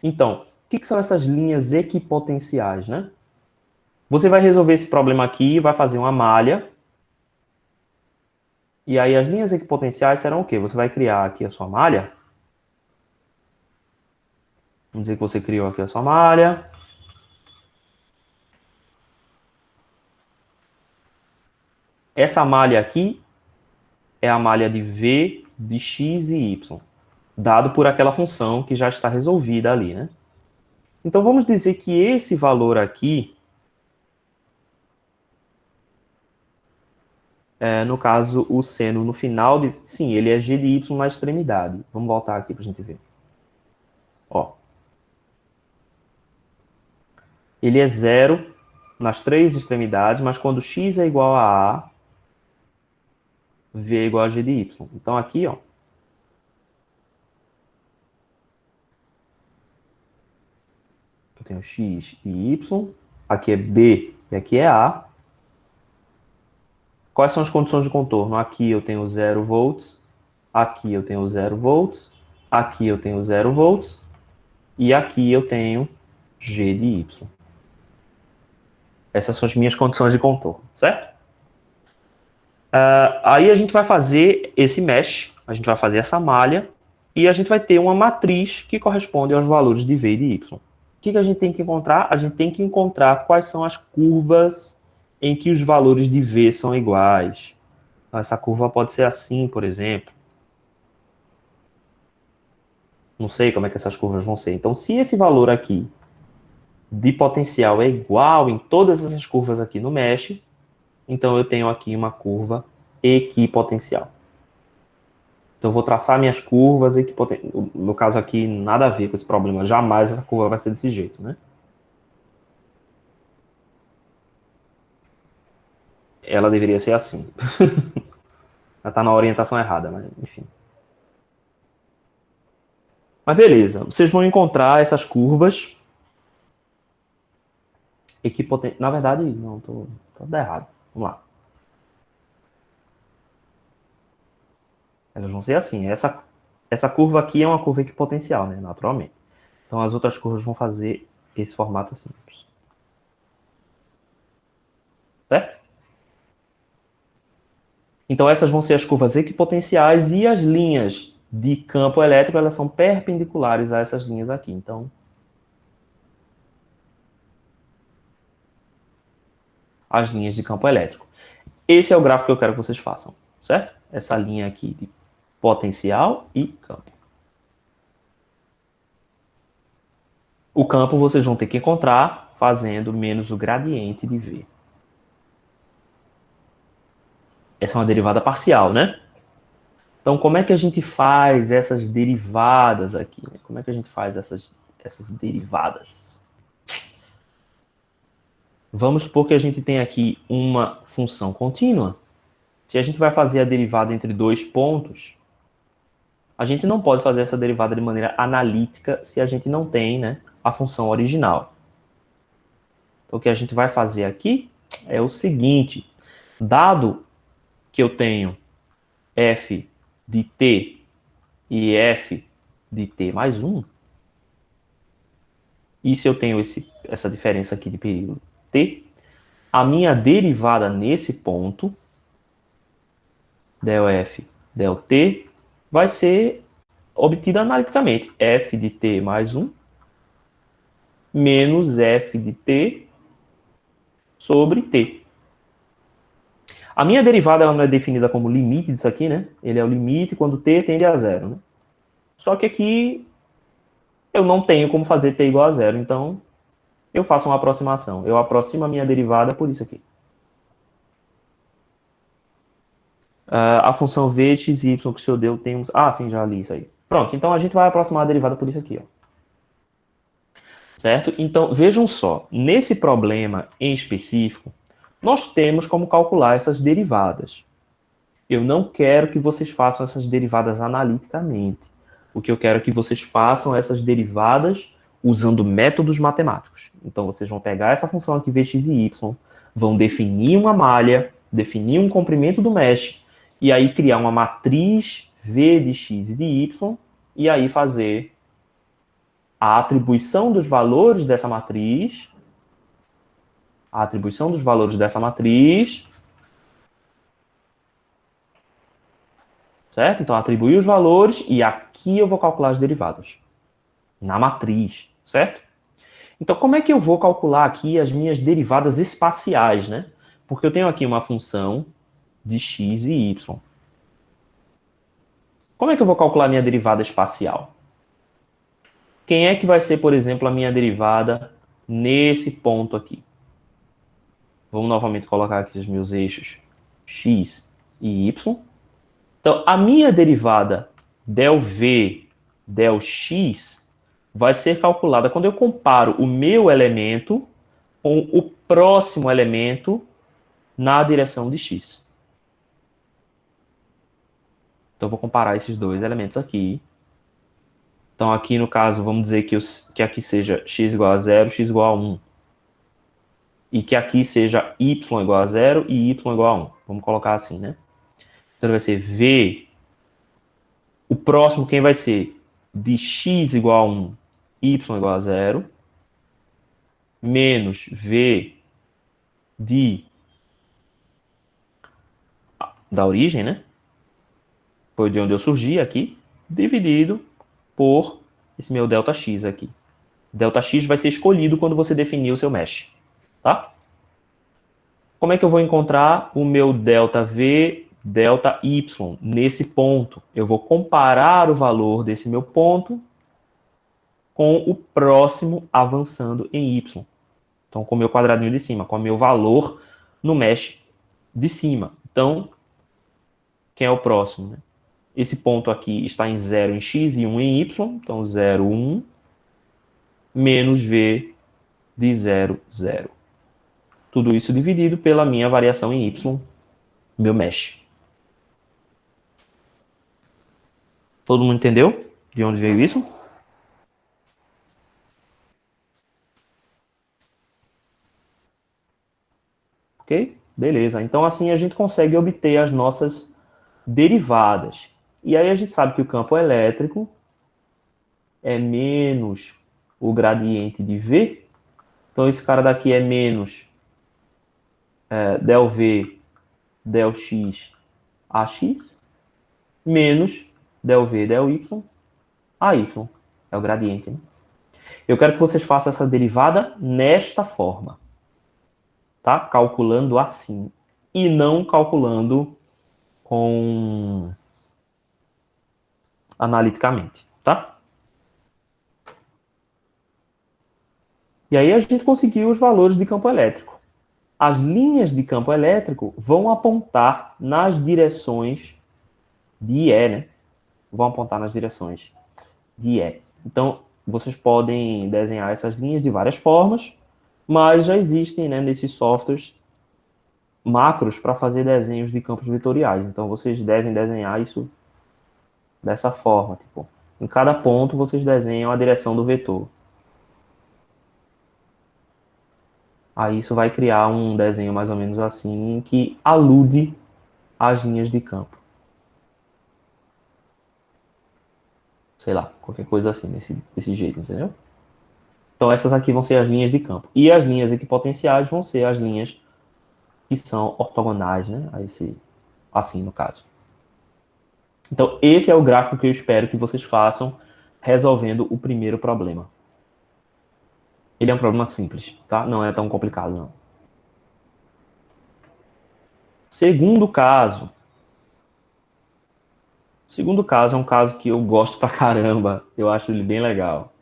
Então, o que são essas linhas equipotenciais, né? Você vai resolver esse problema aqui, vai fazer uma malha. E aí as linhas equipotenciais serão o quê? Você vai criar aqui a sua malha. Vamos dizer que você criou aqui a sua malha. Essa malha aqui é a malha de V de x e y, dado por aquela função que já está resolvida ali, né? Então vamos dizer que esse valor aqui, no caso, o seno no final, sim, ele é g de y na extremidade. Vamos voltar aqui para a gente ver. Ó. Ele é 0 nas 3 extremidades, mas quando x é igual a A, V é igual a g de y. Então aqui, ó, eu tenho x e y, aqui é B e aqui é A. Quais são as condições de contorno? Aqui eu tenho 0 volts, aqui eu tenho 0 volts, aqui eu tenho 0 volts, e aqui eu tenho g de y. Essas são as minhas condições de contorno, certo? Aí a gente vai fazer esse mesh, a gente vai fazer essa malha, e a gente vai ter uma matriz que corresponde aos valores de v e de y. O que a gente tem que encontrar? A gente tem que encontrar quais são as curvas em que os valores de v são iguais. Essa curva pode ser assim, por exemplo. Não sei como é que essas curvas vão ser. Então, se esse valor aqui de potencial é igual em todas essas curvas aqui no mesh, então eu tenho aqui uma curva equipotencial. Então eu vou traçar minhas curvas equipotenciais. No caso aqui, nada a ver com esse problema. Jamais essa curva vai ser desse jeito, né? Ela deveria ser assim. Ela está na orientação errada, mas enfim. Mas beleza, vocês vão encontrar essas curvas equipotenciais. Na verdade, não, tô errado. Vamos lá. Elas vão ser assim. Essa curva aqui é uma curva equipotencial, né? Naturalmente. Então as outras curvas vão fazer esse formato simples. Certo? Então essas vão ser as curvas equipotenciais e as linhas de campo elétrico, elas são perpendiculares a essas linhas aqui. Então, as linhas de campo elétrico. Esse é o gráfico que eu quero que vocês façam, certo? Essa linha aqui de potencial e campo. O campo vocês vão ter que encontrar fazendo menos o gradiente de V. Essa é uma derivada parcial, né? Então, como é que a gente faz essas derivadas aqui? Como é que a gente faz essas derivadas? Vamos supor que a gente tem aqui uma função contínua. Se a gente vai fazer a derivada entre dois pontos, a gente não pode fazer essa derivada de maneira analítica se a gente não tem, né, a função original. Então, o que a gente vai fazer aqui é o seguinte. Dado que eu tenho f de t e f de t mais 1, e se eu tenho essa diferença aqui de período t, a minha derivada nesse ponto, del f, del t, vai ser obtida analiticamente. F de t mais 1 menos f de t sobre t. A minha derivada ela não é definida como limite disso aqui, né? Ele é o limite quando t tende a zero, né? Só que aqui eu não tenho como fazer t igual a zero, então eu faço uma aproximação. Eu aproximo a minha derivada por isso aqui. A função v, x, y que o senhor deu, temos... Ah, sim, já li isso aí. Pronto, então a gente vai aproximar a derivada por isso aqui, ó. Certo? Então, vejam só. Nesse problema em específico, nós temos como calcular essas derivadas. Eu não quero que vocês façam essas derivadas analiticamente. O que eu quero é que vocês façam essas derivadas usando métodos matemáticos. Então, vocês vão pegar essa função aqui, vx e y, vão definir uma malha, definir um comprimento do mesh, e aí criar uma matriz v de x e de y, e aí fazer a atribuição dos valores dessa matriz, certo? Então, atribuir os valores e aqui eu vou calcular as derivadas. Na matriz, certo? Então, como é que eu vou calcular aqui as minhas derivadas espaciais, né? Porque eu tenho aqui uma função de x e y. Como é que eu vou calcular a minha derivada espacial? Quem é que vai ser, por exemplo, a minha derivada nesse ponto aqui? Vamos novamente colocar aqui os meus eixos x e y. Então, a minha derivada del v, del x, vai ser calculada quando eu comparo o meu elemento com o próximo elemento na direção de x. Então, eu vou comparar esses dois elementos aqui. Então, aqui no caso, vamos dizer que aqui seja x igual a 0, x igual a 1. E que aqui seja y igual a 0 e y igual a 1. Vamos colocar assim, né? Então, vai ser v. O próximo, quem vai ser? De x igual a 1, y igual a 0, menos v da origem, né? Foi de onde eu surgi aqui, dividido por esse meu ΔX aqui. ΔX vai ser escolhido quando você definir o seu mesh, tá? Como é que eu vou encontrar o meu ΔV, ΔY nesse ponto? Eu vou comparar o valor desse meu ponto com o próximo avançando em Y. Então, com o meu quadradinho de cima, com o meu valor no mesh de cima. Então, quem é o próximo, né? Esse ponto aqui está em 0 em x e 1 em y. Então, 0, 1, menos v de 0, 0. Tudo isso dividido pela minha variação em y, meu mesh. Todo mundo entendeu de onde veio isso? Ok? Beleza. Então, assim a gente consegue obter as nossas derivadas. E aí a gente sabe que o campo elétrico é menos o gradiente de V. Então, esse cara daqui é menos del V, del X, AX, menos del V, del Y, AY. É o gradiente, né? Eu quero que vocês façam essa derivada nesta forma. Tá? Calculando assim. E não calculando analiticamente, tá? E aí a gente conseguiu os valores de campo elétrico. As linhas de campo elétrico vão apontar nas direções de E, né? Vão apontar nas direções de E. Então, vocês podem desenhar essas linhas de várias formas, mas já existem, né, nesses softwares macros para fazer desenhos de campos vetoriais. Então, vocês devem desenhar isso dessa forma. Tipo, em cada ponto, vocês desenham a direção do vetor. Aí isso vai criar um desenho mais ou menos assim, que alude às linhas de campo. Sei lá, qualquer coisa assim, desse jeito, entendeu? Então essas aqui vão ser as linhas de campo. E as linhas equipotenciais vão ser as linhas que são ortogonais, né? A esse, assim, no caso. Então esse é o gráfico que eu espero que vocês façam resolvendo o primeiro problema. Ele é um problema simples, tá? Não é tão complicado, não. Segundo caso. Segundo caso é um caso que eu gosto pra caramba. Eu acho ele bem legal.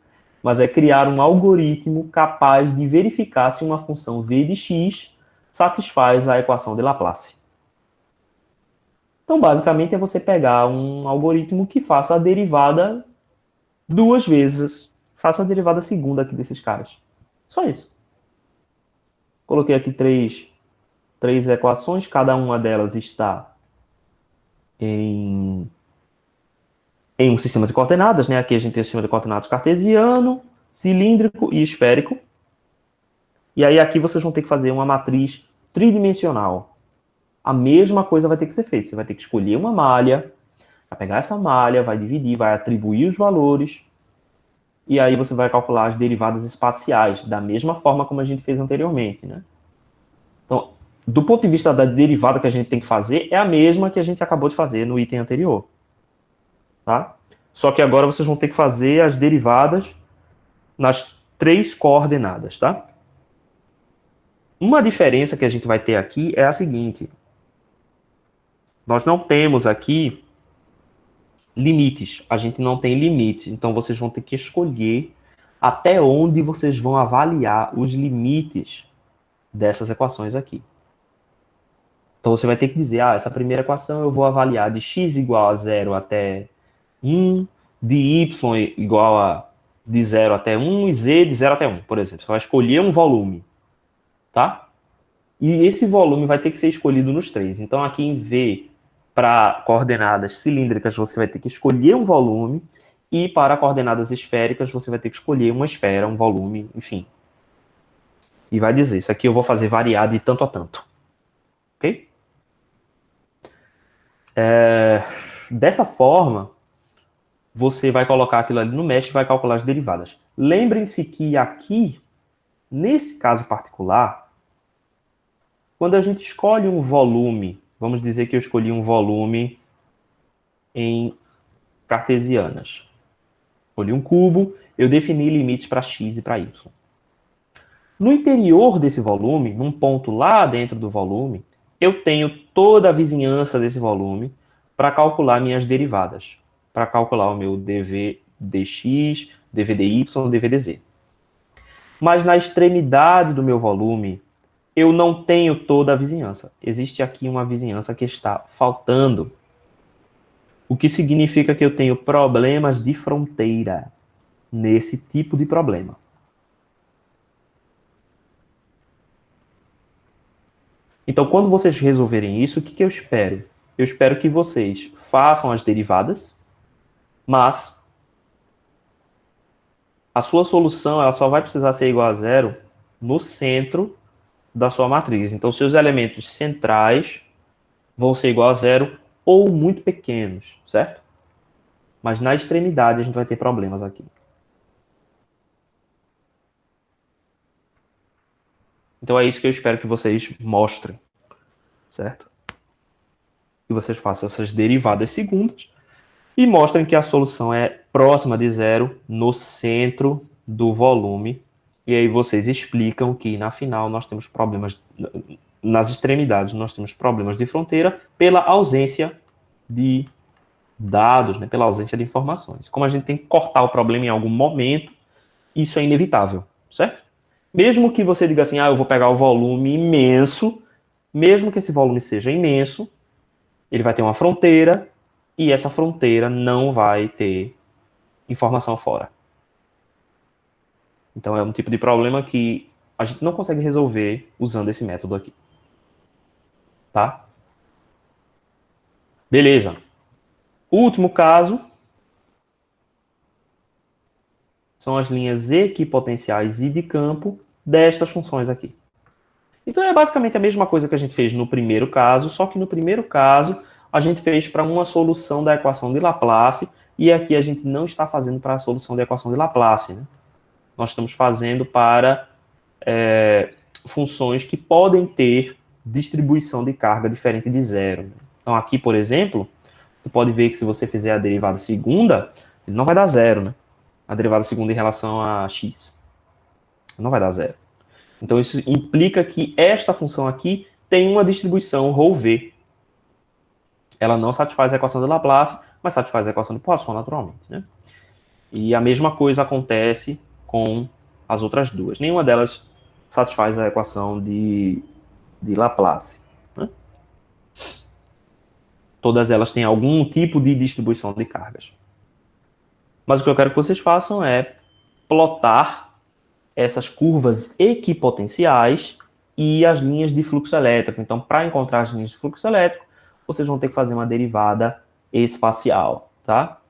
Mas é criar um algoritmo capaz de verificar se uma função v de x satisfaz a equação de Laplace. Então, basicamente, é você pegar um algoritmo que faça a derivada duas vezes. Faça a derivada segunda aqui desses caras. Só isso. Coloquei aqui três equações, cada uma delas está em um sistema de coordenadas, né? Aqui a gente tem o sistema de coordenadas cartesiano, cilíndrico e esférico. E aí aqui vocês vão ter que fazer uma matriz tridimensional. A mesma coisa vai ter que ser feita. Você vai ter que escolher uma malha, vai pegar essa malha, vai dividir, vai atribuir os valores, e aí você vai calcular as derivadas espaciais, da mesma forma como a gente fez anteriormente, né? Então, do ponto de vista da derivada que a gente tem que fazer, é a mesma que a gente acabou de fazer no item anterior. Tá? Só que agora vocês vão ter que fazer as derivadas nas três coordenadas, tá? Uma diferença que a gente vai ter aqui é a seguinte. Nós não temos aqui limites. A gente não tem limite. Então, vocês vão ter que escolher até onde vocês vão avaliar os limites dessas equações aqui. Então, você vai ter que dizer, essa primeira equação eu vou avaliar de x igual a 0 até 1, de y igual a de 0 até 1 e z de 0 até 1, por exemplo. Você vai escolher um volume, tá? E esse volume vai ter que ser escolhido nos três. Então, aqui em V, para coordenadas cilíndricas, você vai ter que escolher um volume, e para coordenadas esféricas, você vai ter que escolher uma esfera, um volume, enfim. E vai dizer, isso aqui eu vou fazer variar de tanto a tanto. Ok? Dessa forma, você vai colocar aquilo ali no mesh e vai calcular as derivadas. Lembrem-se que aqui, nesse caso particular, quando a gente escolhe um volume, vamos dizer que eu escolhi um volume em cartesianas. Escolhi um cubo, eu defini limites para x e para y. No interior desse volume, num ponto lá dentro do volume, eu tenho toda a vizinhança desse volume para calcular minhas derivadas. Para calcular o meu dv dx, dv dy, dv dz. Mas na extremidade do meu volume, eu não tenho toda a vizinhança. Existe aqui uma vizinhança que está faltando. O que significa que eu tenho problemas de fronteira nesse tipo de problema. Então, quando vocês resolverem isso, o que eu espero? Eu espero que vocês façam as derivadas, mas a sua solução ela só vai precisar ser igual a zero no centro da sua matriz. Então, seus elementos centrais vão ser igual a zero ou muito pequenos, certo? Mas na extremidade a gente vai ter problemas aqui. Então é isso que eu espero que vocês mostrem, certo? Que vocês façam essas derivadas segundas e mostrem que a solução é próxima de zero no centro do volume. E aí vocês explicam que na final nós temos problemas, nas extremidades nós temos problemas de fronteira pela ausência de dados, né, pela ausência de informações. Como a gente tem que cortar o problema em algum momento, isso é inevitável, certo? Mesmo que você diga assim, eu vou pegar o volume imenso, mesmo que esse volume seja imenso, ele vai ter uma fronteira, e essa fronteira não vai ter informação fora. Então é um tipo de problema que a gente não consegue resolver usando esse método aqui. Tá? Beleza. Último caso são as linhas equipotenciais e de campo destas funções aqui. Então é basicamente a mesma coisa que a gente fez no primeiro caso, só que no primeiro caso a gente fez para uma solução da equação de Laplace, e aqui a gente não está fazendo para a solução da equação de Laplace, né? Nós estamos fazendo para funções que podem ter distribuição de carga diferente de zero. Então aqui, por exemplo, você pode ver que se você fizer a derivada segunda, ele não vai dar zero, né? A derivada segunda em relação a x. Não vai dar zero. Então isso implica que esta função aqui tem uma distribuição ρ-v. Ela não satisfaz a equação de Laplace, mas satisfaz a equação de Poisson naturalmente, né? E a mesma coisa acontece com as outras duas. Nenhuma delas satisfaz a equação de Laplace, né? Todas elas têm algum tipo de distribuição de cargas. Mas o que eu quero que vocês façam é plotar essas curvas equipotenciais e as linhas de fluxo elétrico. Então, para encontrar as linhas de fluxo elétrico, vocês vão ter que fazer uma derivada espacial, tá?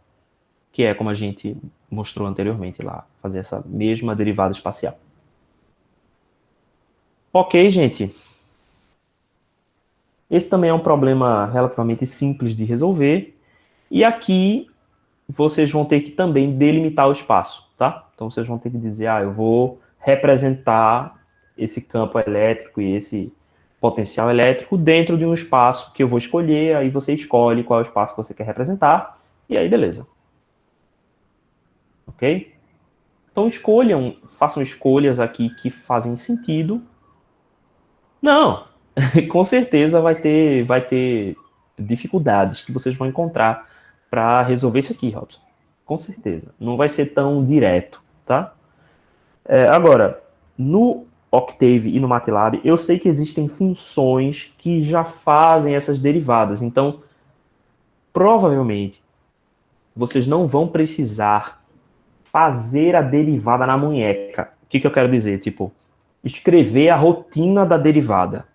Que é como a gente mostrou anteriormente lá, fazer essa mesma derivada espacial. Ok, gente. Esse também é um problema relativamente simples de resolver. E aqui vocês vão ter que também delimitar o espaço, tá? Então vocês vão ter que dizer, eu vou representar esse campo elétrico e esse potencial elétrico dentro de um espaço que eu vou escolher, aí você escolhe qual é o espaço que você quer representar, e aí beleza. Ok? Então escolham, façam escolhas aqui que fazem sentido. Não, com certeza vai ter dificuldades que vocês vão encontrar para resolver isso aqui, Robson. Com certeza. Não vai ser tão direto, tá? Agora, no Octave e no MATLAB, eu sei que existem funções que já fazem essas derivadas. Então, provavelmente, vocês não vão precisar fazer a derivada na munheca. O que eu quero dizer? Tipo, escrever a rotina da derivada,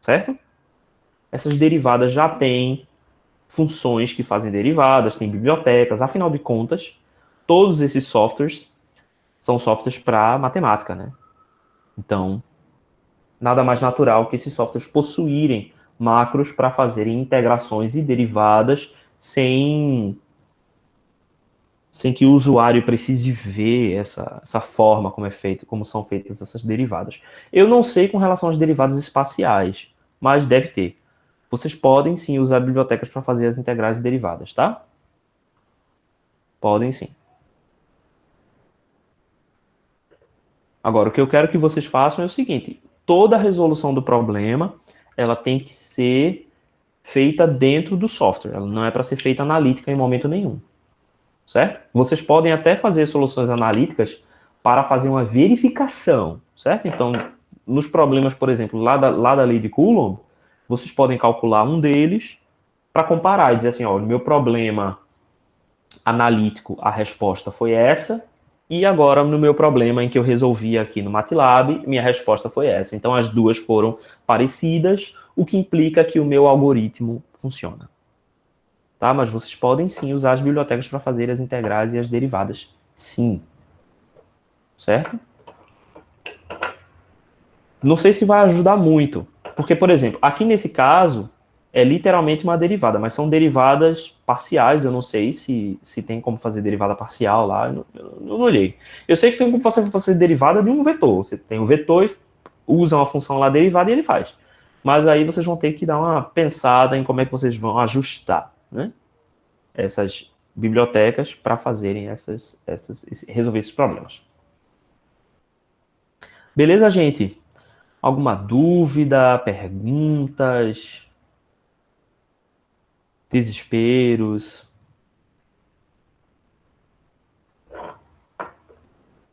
certo? Essas derivadas já têm funções que fazem derivadas, tem bibliotecas, afinal de contas, todos esses softwares são softwares para matemática, né? Então, nada mais natural que esses softwares possuírem macros para fazerem integrações e derivadas sem que o usuário precise ver essa forma como é feito, como são feitas essas derivadas. Eu não sei com relação às derivadas espaciais, mas deve ter. Vocês podem sim usar bibliotecas para fazer as integrais e derivadas, tá? Podem sim. Agora, o que eu quero que vocês façam é o seguinte: toda a resolução do problema ela tem que ser feita dentro do software. Ela não é para ser feita analítica em momento nenhum. Certo? Vocês podem até fazer soluções analíticas para fazer uma verificação, certo? Então, nos problemas, por exemplo, lá da lei de Coulomb, vocês podem calcular um deles para comparar e dizer assim, ó, o meu problema analítico, a resposta foi essa, e agora no meu problema em que eu resolvi aqui no MATLAB, minha resposta foi essa. Então, as duas foram parecidas, o que implica que o meu algoritmo funciona. Tá? Mas vocês podem sim usar as bibliotecas para fazer as integrais e as derivadas. Sim. Certo? Não sei se vai ajudar muito. Porque, por exemplo, aqui nesse caso, é literalmente uma derivada, mas são derivadas parciais. Eu não sei se tem como fazer derivada parcial lá. Eu não olhei. Eu sei que tem como fazer derivada de um vetor. Você tem um vetor e usa uma função lá derivada e ele faz. Mas aí vocês vão ter que dar uma pensada em como é que vocês vão ajustar, né? Essas bibliotecas para fazerem resolver esses problemas. Beleza, gente? Alguma dúvida, perguntas, desesperos?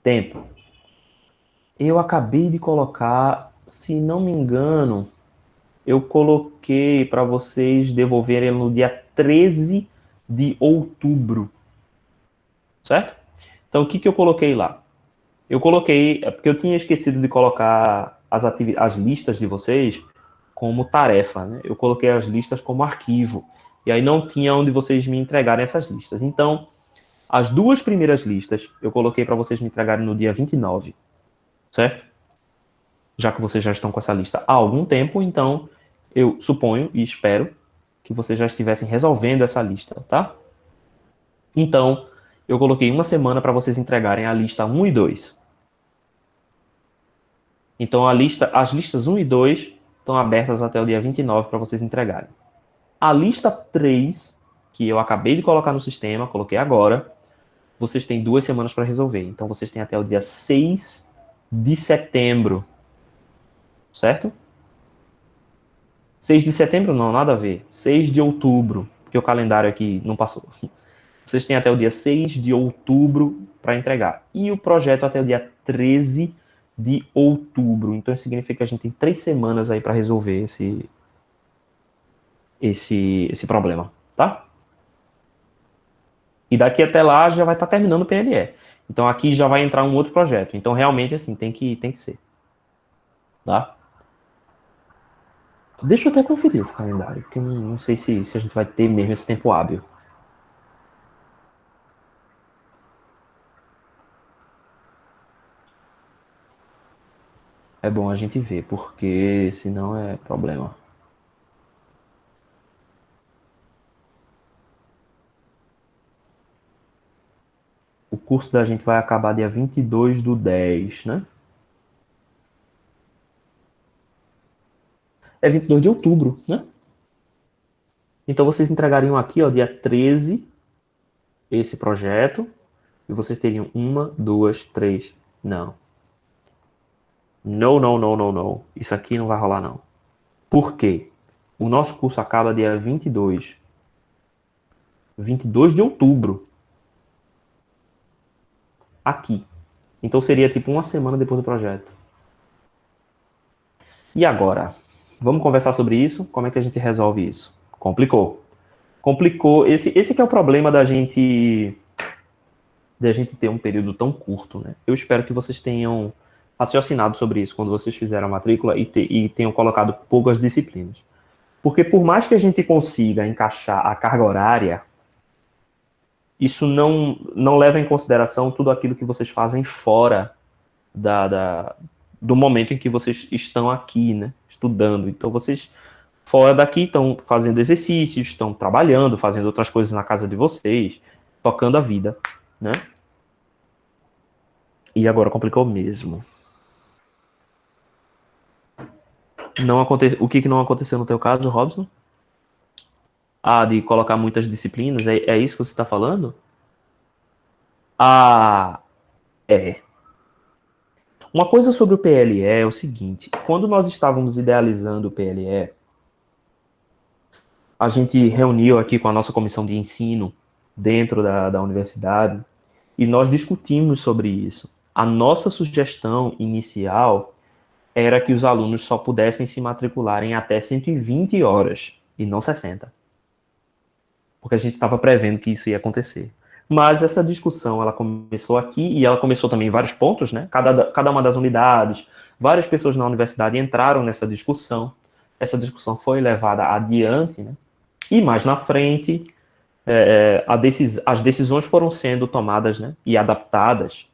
Tempo. Eu acabei de colocar, se não me engano, eu coloquei para vocês devolverem no dia 13 de outubro. Certo? Então, o que eu coloquei lá? Eu coloquei, porque eu tinha esquecido de colocar as listas de vocês como tarefa, né? Eu coloquei as listas como arquivo. E aí não tinha onde vocês me entregarem essas listas. Então, as duas primeiras listas eu coloquei para vocês me entregarem no dia 29, certo? já que vocês já estão com essa lista há algum tempo, então eu suponho e espero que vocês já estivessem resolvendo essa lista, tá? Então, eu coloquei uma semana para vocês entregarem a lista 1 e 2. Então, as listas 1 e 2 estão abertas até o dia 29 para vocês entregarem. A lista 3, que eu acabei de colocar no sistema, coloquei agora, vocês têm 2 semanas para resolver. Então, vocês têm até o dia 6 de setembro, certo? 6 de setembro não, nada a ver. 6 de outubro, porque o calendário aqui não passou. Vocês têm até o dia 6 de outubro para entregar. E o projeto até o dia 13 de outubro. Então, isso significa que a gente tem 3 semanas aí para resolver esse problema, tá? E daqui até lá já vai estar terminando o PLE. Então, aqui já vai entrar um outro projeto. Então, realmente, assim, tem que ser, tá? Deixa eu até conferir esse calendário, porque eu não sei se a gente vai ter mesmo esse tempo hábil. É bom a gente ver, porque senão é problema. O curso da gente vai acabar dia 22/10, né? É 22 de outubro, né? Então vocês entregariam aqui, ó, dia 13, esse projeto, e vocês teriam uma, duas, três. Não. Não, não, não, não, não. Isso aqui não vai rolar, não. Por quê? O nosso curso acaba dia 22. 22 de outubro. Aqui. Então seria tipo uma semana depois do projeto. E agora? Vamos conversar sobre isso? Como é que a gente resolve isso? Complicou. Complicou. Esse que é o problema da gente ter um período tão curto, né? Eu espero que vocês tenham raciocinado sobre isso quando vocês fizeram a matrícula e tenham colocado poucas disciplinas. Porque por mais que a gente consiga encaixar a carga horária, isso não leva em consideração tudo aquilo que vocês fazem fora do momento em que vocês estão aqui, né? Estudando. Então vocês fora daqui estão fazendo exercícios, estão trabalhando, fazendo outras coisas na casa de vocês, tocando a vida, né? E agora complicou mesmo. O que não aconteceu no teu caso, Robson? Ah, de colocar muitas disciplinas, é isso que você está falando? Ah, é. Uma coisa sobre o PLE é o seguinte: quando nós estávamos idealizando o PLE, a gente reuniu aqui com a nossa comissão de ensino dentro da universidade e nós discutimos sobre isso. A nossa sugestão inicial era que os alunos só pudessem se matricular em até 120 horas e não 60, porque a gente estava prevendo que isso ia acontecer. Mas essa discussão, ela começou aqui e ela começou também em vários pontos, né? Cada uma das unidades, várias pessoas na universidade entraram nessa discussão. Essa discussão foi levada adiante, né? E mais na frente, as decisões foram sendo tomadas, né? E adaptadas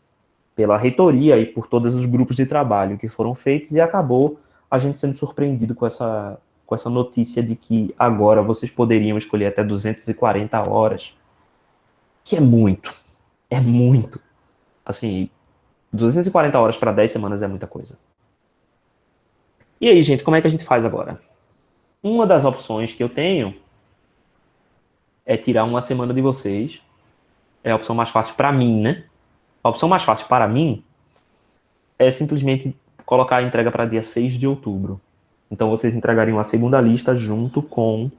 pela reitoria e por todos os grupos de trabalho que foram feitos e acabou a gente sendo surpreendido com essa notícia de que agora vocês poderiam escolher até 240 horas, que é muito. Assim, 240 horas para 10 semanas é muita coisa. E aí, gente, como é que a gente faz agora? Uma das opções que eu tenho é tirar uma semana de vocês. É a opção mais fácil para mim, né? A opção mais fácil para mim é simplesmente colocar a entrega para dia 6 de outubro. Então vocês entregariam a segunda lista junto com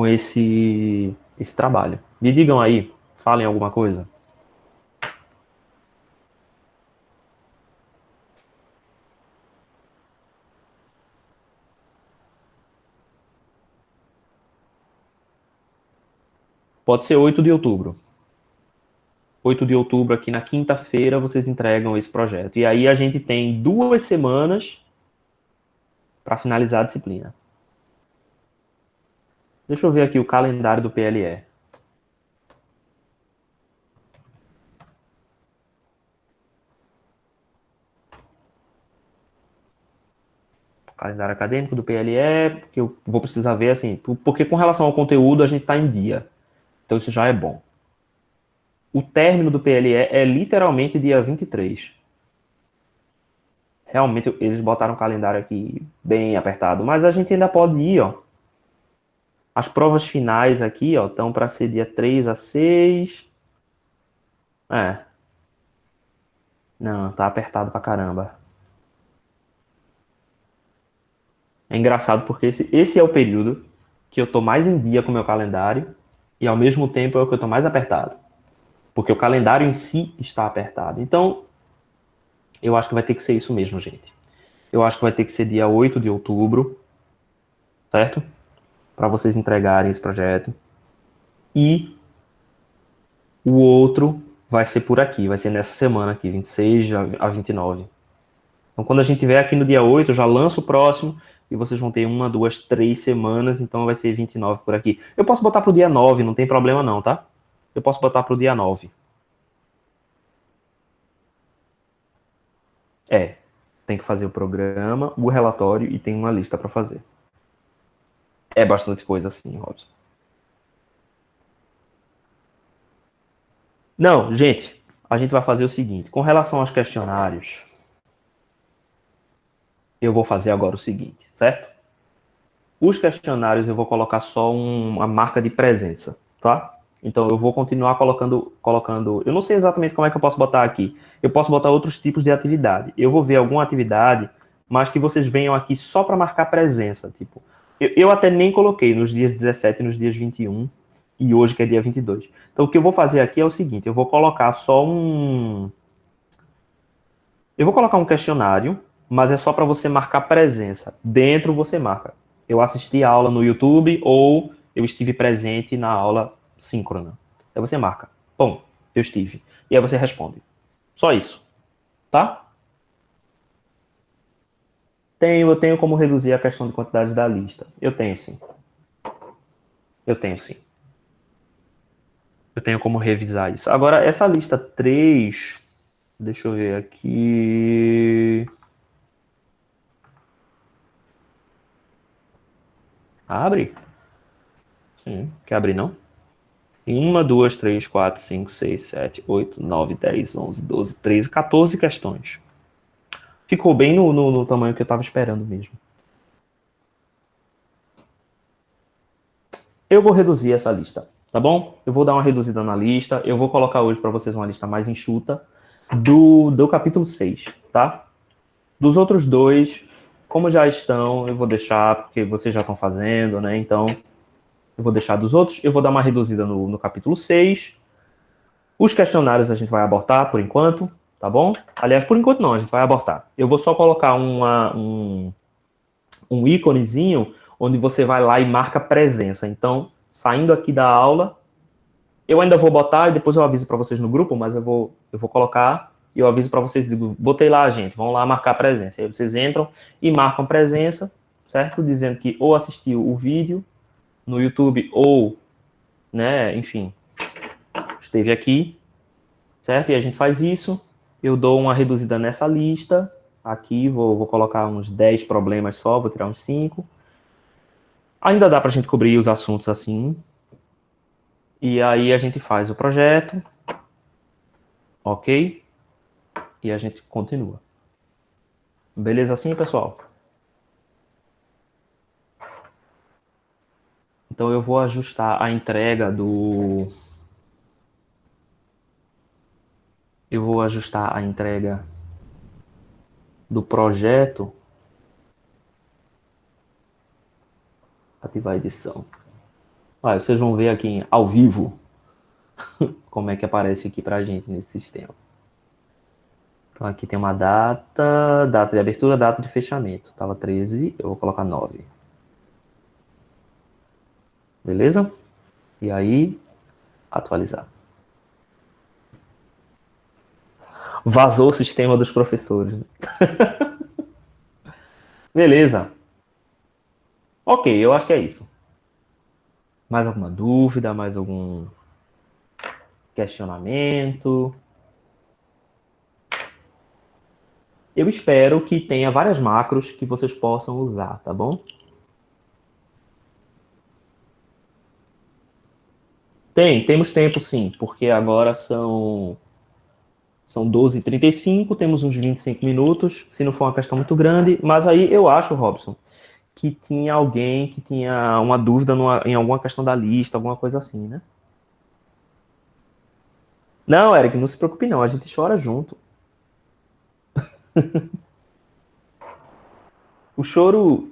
esse trabalho. Me digam aí, falem alguma coisa. Pode ser 8 de outubro. 8 de outubro, aqui na quinta-feira, vocês entregam esse projeto. E aí a gente tem 2 semanas para finalizar a disciplina. Deixa eu ver aqui o calendário do PLE. Calendário acadêmico do PLE, que eu vou precisar ver, assim, porque com relação ao conteúdo a gente está em dia. Então isso já é bom. O término do PLE é literalmente dia 23. Realmente eles botaram o calendário aqui bem apertado, mas a gente ainda pode ir, ó. As provas finais aqui, ó, estão para ser dia 3 a 6. É. Não, tá apertado pra caramba. É engraçado porque esse é o período que eu tô mais em dia com o meu calendário e ao mesmo tempo é o que eu tô mais apertado. Porque o calendário em si está apertado. Então, eu acho que vai ter que ser isso mesmo, gente. Eu acho que vai ter que ser dia 8 de outubro, certo? Para vocês entregarem esse projeto. E o outro vai ser por aqui, vai ser nessa semana aqui, 26 a 29. Então, quando a gente tiver aqui no dia 8, eu já lanço o próximo e vocês vão ter 1, 2, 3 semanas, então vai ser 29 por aqui. Eu posso botar pro dia 9, não tem problema não, tá? Eu posso botar pro dia 9. É, tem que fazer o programa, o relatório e tem uma lista para fazer. É bastante coisa assim, Robson. Não, gente, a gente vai fazer o seguinte, com relação aos questionários, eu vou fazer agora o seguinte, certo? Os questionários eu vou colocar só uma marca de presença, tá? Então eu vou continuar colocando. Eu não sei exatamente como é que eu posso botar aqui. Eu posso botar outros tipos de atividade. Eu vou ver alguma atividade, mas que vocês venham aqui só para marcar presença. Tipo, eu até nem coloquei nos dias 17 e nos dias 21 e hoje que é dia 22. Então o que eu vou fazer aqui é o seguinte: eu vou colocar só um. Eu vou colocar um questionário, mas é só para você marcar presença. Dentro você marca. Eu assisti a aula no YouTube ou eu estive presente na aula síncrona. Aí você marca. Bom, eu estive. E aí você responde. Só isso, tá? Eu tenho como reduzir a questão de quantidade da lista. Eu tenho sim. Eu tenho sim. Eu tenho como revisar isso. Agora, essa lista 3, deixa eu ver aqui. Abre? Sim. Quer abrir não? Uma, duas, três, quatro, cinco, seis, sete, oito, nove, 10, 11, 12, 13, 14 questões. Ficou bem no tamanho que eu estava esperando mesmo. Eu vou reduzir essa lista, tá bom? Eu vou dar uma reduzida na lista. Eu vou colocar hoje para vocês uma lista mais enxuta do capítulo 6, tá? Dos outros dois, como já estão, eu vou deixar, porque vocês já estão fazendo, né? Então, eu vou deixar dos outros. Eu vou dar uma reduzida no capítulo 6. Os questionários a gente vai abortar por enquanto, tá bom? Aliás, por enquanto não, a gente vai abortar. Eu vou só colocar um íconezinho onde você vai lá e marca presença. Então, saindo aqui da aula, eu ainda vou botar e depois eu aviso para vocês no grupo, mas eu vou colocar e eu aviso para vocês, digo, botei lá, gente, vão lá marcar presença. Aí vocês entram e marcam presença, certo? Dizendo que ou assistiu o vídeo no YouTube ou, né, enfim, esteve aqui, certo? E a gente faz isso. Eu dou uma reduzida nessa lista. Aqui vou colocar uns 10 problemas só, vou tirar uns 5. Ainda dá para a gente cobrir os assuntos assim. E aí a gente faz o projeto, ok? E a gente continua. Beleza assim, pessoal? Então eu vou ajustar a entrega do. Eu vou ajustar a entrega do projeto. Ativar a edição. Vai, vocês vão ver aqui ao vivo como é que aparece aqui pra gente nesse sistema. Então aqui tem uma data de abertura, data de fechamento. Tava 13, eu vou colocar 9. Beleza? E aí, atualizar. Vazou o sistema dos professores. Beleza. Ok, eu acho que é isso. Mais alguma dúvida? Mais algum questionamento? Eu espero que tenha várias macros que vocês possam usar, tá bom? Temos tempo sim, porque agora são 12h35, temos uns 25 minutos, se não for uma questão muito grande, mas aí eu acho, Robson, que tinha alguém que tinha uma dúvida em alguma questão da lista, alguma coisa assim, né? Não, Eric, não se preocupe não, a gente chora junto. O choro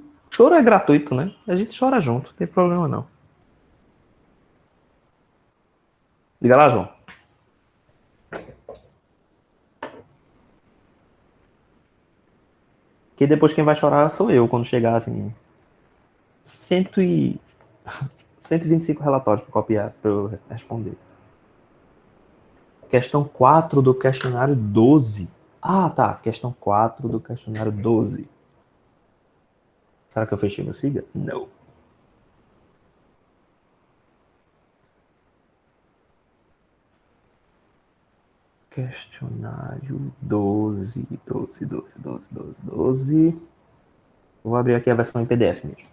é gratuito, né? A gente chora junto, não tem problema não. Diga lá, João. Que depois quem vai chorar sou eu, quando chegar assim, 100 e 125 relatórios para copiar, para eu responder. Questão 4 do questionário 12. Ah, tá. Questão 4 do questionário 12. Será que eu fechei meu siga? Não. Questionário 12, 12, 12, 12, 12, 12. Vou abrir aqui a versão em PDF mesmo.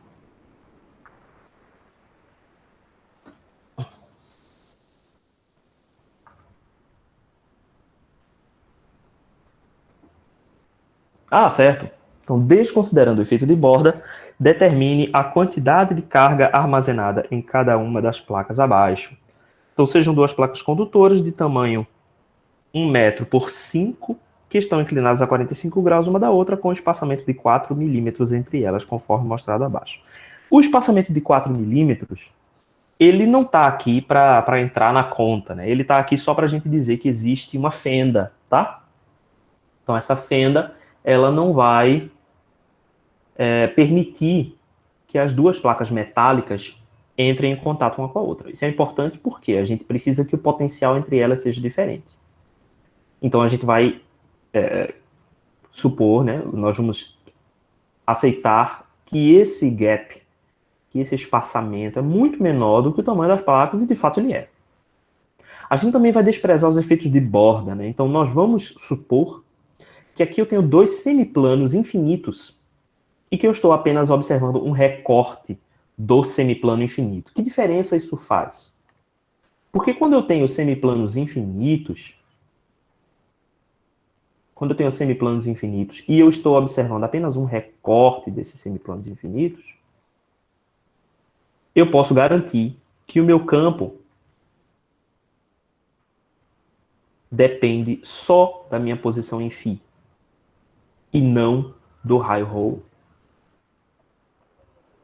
Ah, certo. Então, desconsiderando o efeito de borda, determine a quantidade de carga armazenada em cada uma das placas abaixo. Então, sejam duas placas condutoras de tamanho 1 metro por 5, que estão inclinadas a 45 graus uma da outra, com espaçamento de 4 milímetros entre elas, conforme mostrado abaixo. O espaçamento de 4 milímetros, ele não está aqui para entrar na conta, né? Ele está aqui só para a gente dizer que existe uma fenda, tá? Então, essa fenda, ela não vai permitir que as duas placas metálicas entrem em contato uma com a outra. Isso é importante porque a gente precisa que o potencial entre elas seja diferente. Então, a gente vai supor, né, nós vamos aceitar que esse gap, que esse espaçamento é muito menor do que o tamanho das placas, e de fato ele é. A gente também vai desprezar os efeitos de borda, né? Então nós vamos supor que aqui eu tenho dois semiplanos infinitos e que eu estou apenas observando um recorte do semiplano infinito. Que diferença isso faz? Porque quando eu tenho semiplanos infinitos e eu estou observando apenas um recorte desses semiplanos infinitos, eu posso garantir que o meu campo depende só da minha posição em φ e não do raio ρ.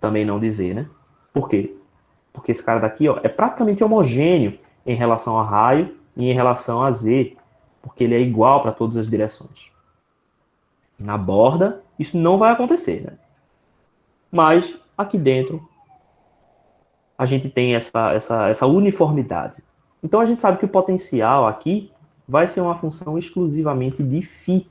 Também não dizer, né? Por quê? Porque esse cara daqui ó, é praticamente homogêneo em relação a raio e em relação a z, porque ele é igual para todas as direções. Na borda, isso não vai acontecer, né? Mas aqui dentro, a gente tem essa uniformidade. Então a gente sabe que o potencial aqui vai ser uma função exclusivamente de φ.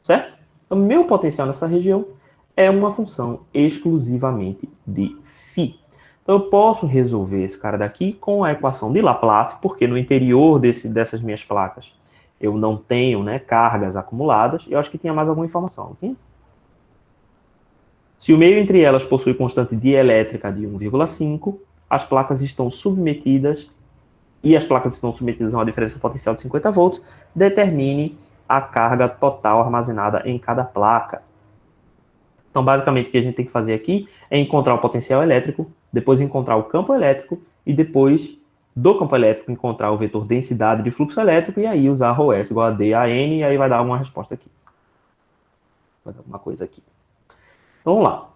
Certo? Então, meu potencial nessa região é uma função exclusivamente de φ. Então, eu posso resolver esse cara daqui com a equação de Laplace, porque no interior dessas minhas placas eu não tenho, né, cargas acumuladas. Eu acho que tinha mais alguma informação, não tinha? Se o meio entre elas possui constante dielétrica de 1,5, as placas estão submetidas a uma diferença potencial de 50 volts, determine a carga total armazenada em cada placa. Então, basicamente, o que a gente tem que fazer aqui é encontrar o potencial elétrico, depois encontrar o campo elétrico e depois do campo elétrico encontrar o vetor densidade de fluxo elétrico e aí usar ρS igual a D a N e aí vai dar uma resposta aqui. Vai dar uma coisa aqui. Então, vamos lá.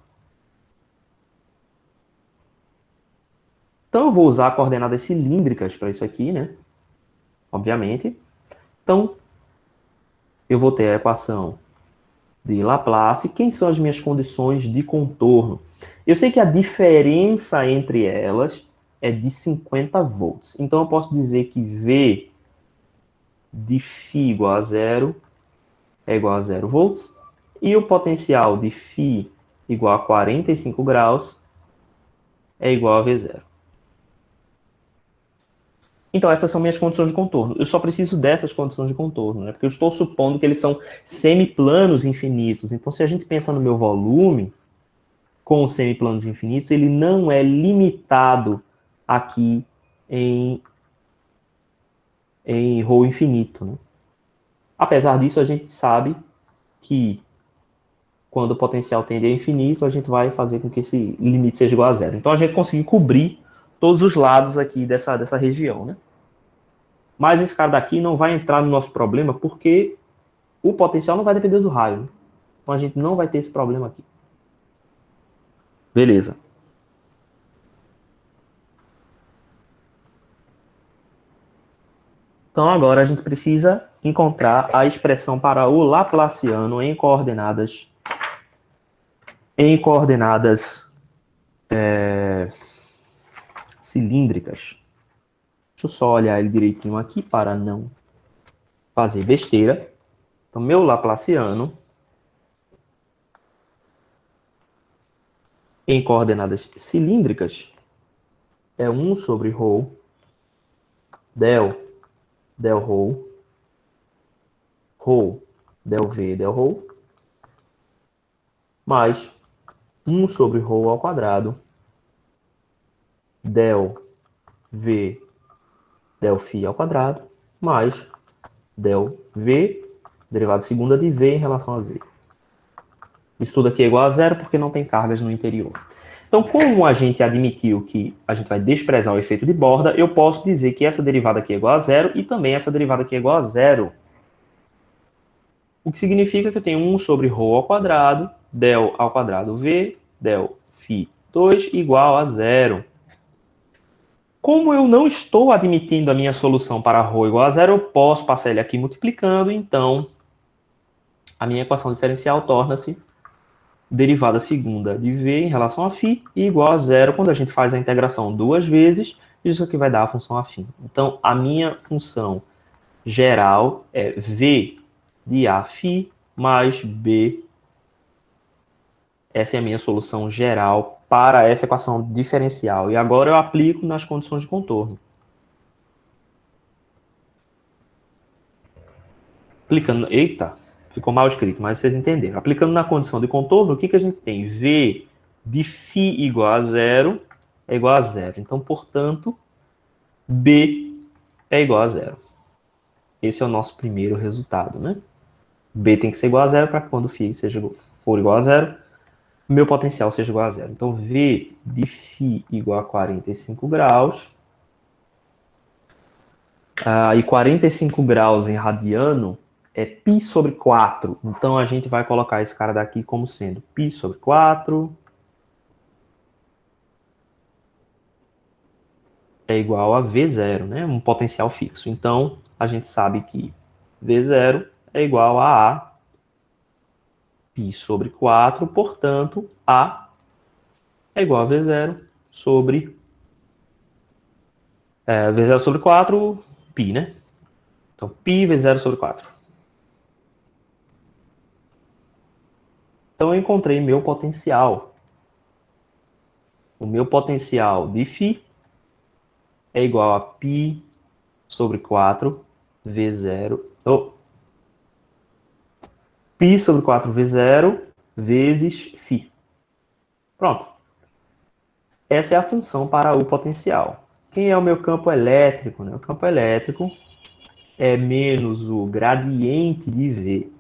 Então, eu vou usar coordenadas cilíndricas para isso aqui, né? Obviamente. Então, eu vou ter a equação de Laplace. Quem são as minhas condições de contorno? Eu sei que a diferença entre elas é de 50 volts. Então, eu posso dizer que V de φ igual a zero é igual a 0 volts. E o potencial de φ igual a 45 graus é igual a V0. Então, essas são minhas condições de contorno. Eu só preciso dessas condições de contorno, né? Porque eu estou supondo que eles são semiplanos infinitos. Então, se a gente pensa no meu volume com semiplanos infinitos, ele não é limitado aqui em ρ infinito, né? Apesar disso, a gente sabe que quando o potencial tende a infinito, a gente vai fazer com que esse limite seja igual a zero. Então, a gente conseguiu cobrir todos os lados aqui dessa região, né? Mas esse cara daqui não vai entrar no nosso problema porque o potencial não vai depender do raio, né? Então, a gente não vai ter esse problema aqui. Beleza. Então, agora a gente precisa encontrar a expressão para o Laplaciano em coordenadas cilíndricas. Deixa eu só olhar ele direitinho aqui para não fazer besteira. Então, meu Laplaciano em coordenadas cilíndricas é 1 sobre ρ del ρ, del v, del ρ, mais 1 sobre ρ ao quadrado, del v, del φ ao quadrado, mais del v, derivada segunda de v em relação a z. Isso tudo aqui é igual a zero porque não tem cargas no interior. Então, como a gente admitiu que a gente vai desprezar o efeito de borda, eu posso dizer que essa derivada aqui é igual a zero e também essa derivada aqui é igual a zero. O que significa que eu tenho 1 sobre ρ ao quadrado, del ao quadrado v, del φ 2 igual a zero. Como eu não estou admitindo a minha solução para ρ igual a zero, eu posso passar ele aqui multiplicando, então a minha equação diferencial torna-se derivada segunda de v em relação a φ igual a zero. Quando a gente faz a integração duas vezes, isso aqui vai dar a função afim. Então, a minha função geral é v de a φ mais b. Essa é a minha solução geral para essa equação diferencial. E agora eu aplico nas condições de contorno. Aplicando... Eita, ficou mal escrito, mas vocês entenderam. Aplicando na condição de contorno, o que a gente tem? V de φ igual a zero é igual a zero. Então, portanto, B é igual a zero. Esse é o nosso primeiro resultado, né? B tem que ser igual a zero para que quando φ for igual a zero, meu potencial seja igual a zero. Então, V de φ igual a 45 graus. E 45 graus em radiano é π sobre 4. Então, a gente vai colocar esse cara daqui como sendo π sobre 4 é igual a V0, né? Um potencial fixo. Então, a gente sabe que V0 é igual a π sobre 4, portanto, A é igual a V0 sobre... V0 sobre 4, π, né? Então, π V0 sobre 4. Então, eu encontrei meu potencial. O meu potencial de φ é igual a π sobre 4 V0... π sobre 4 V0 vezes φ. Pronto. Essa é a função para o potencial. Quem é o meu campo elétrico? Né? O campo elétrico é menos o gradiente de V.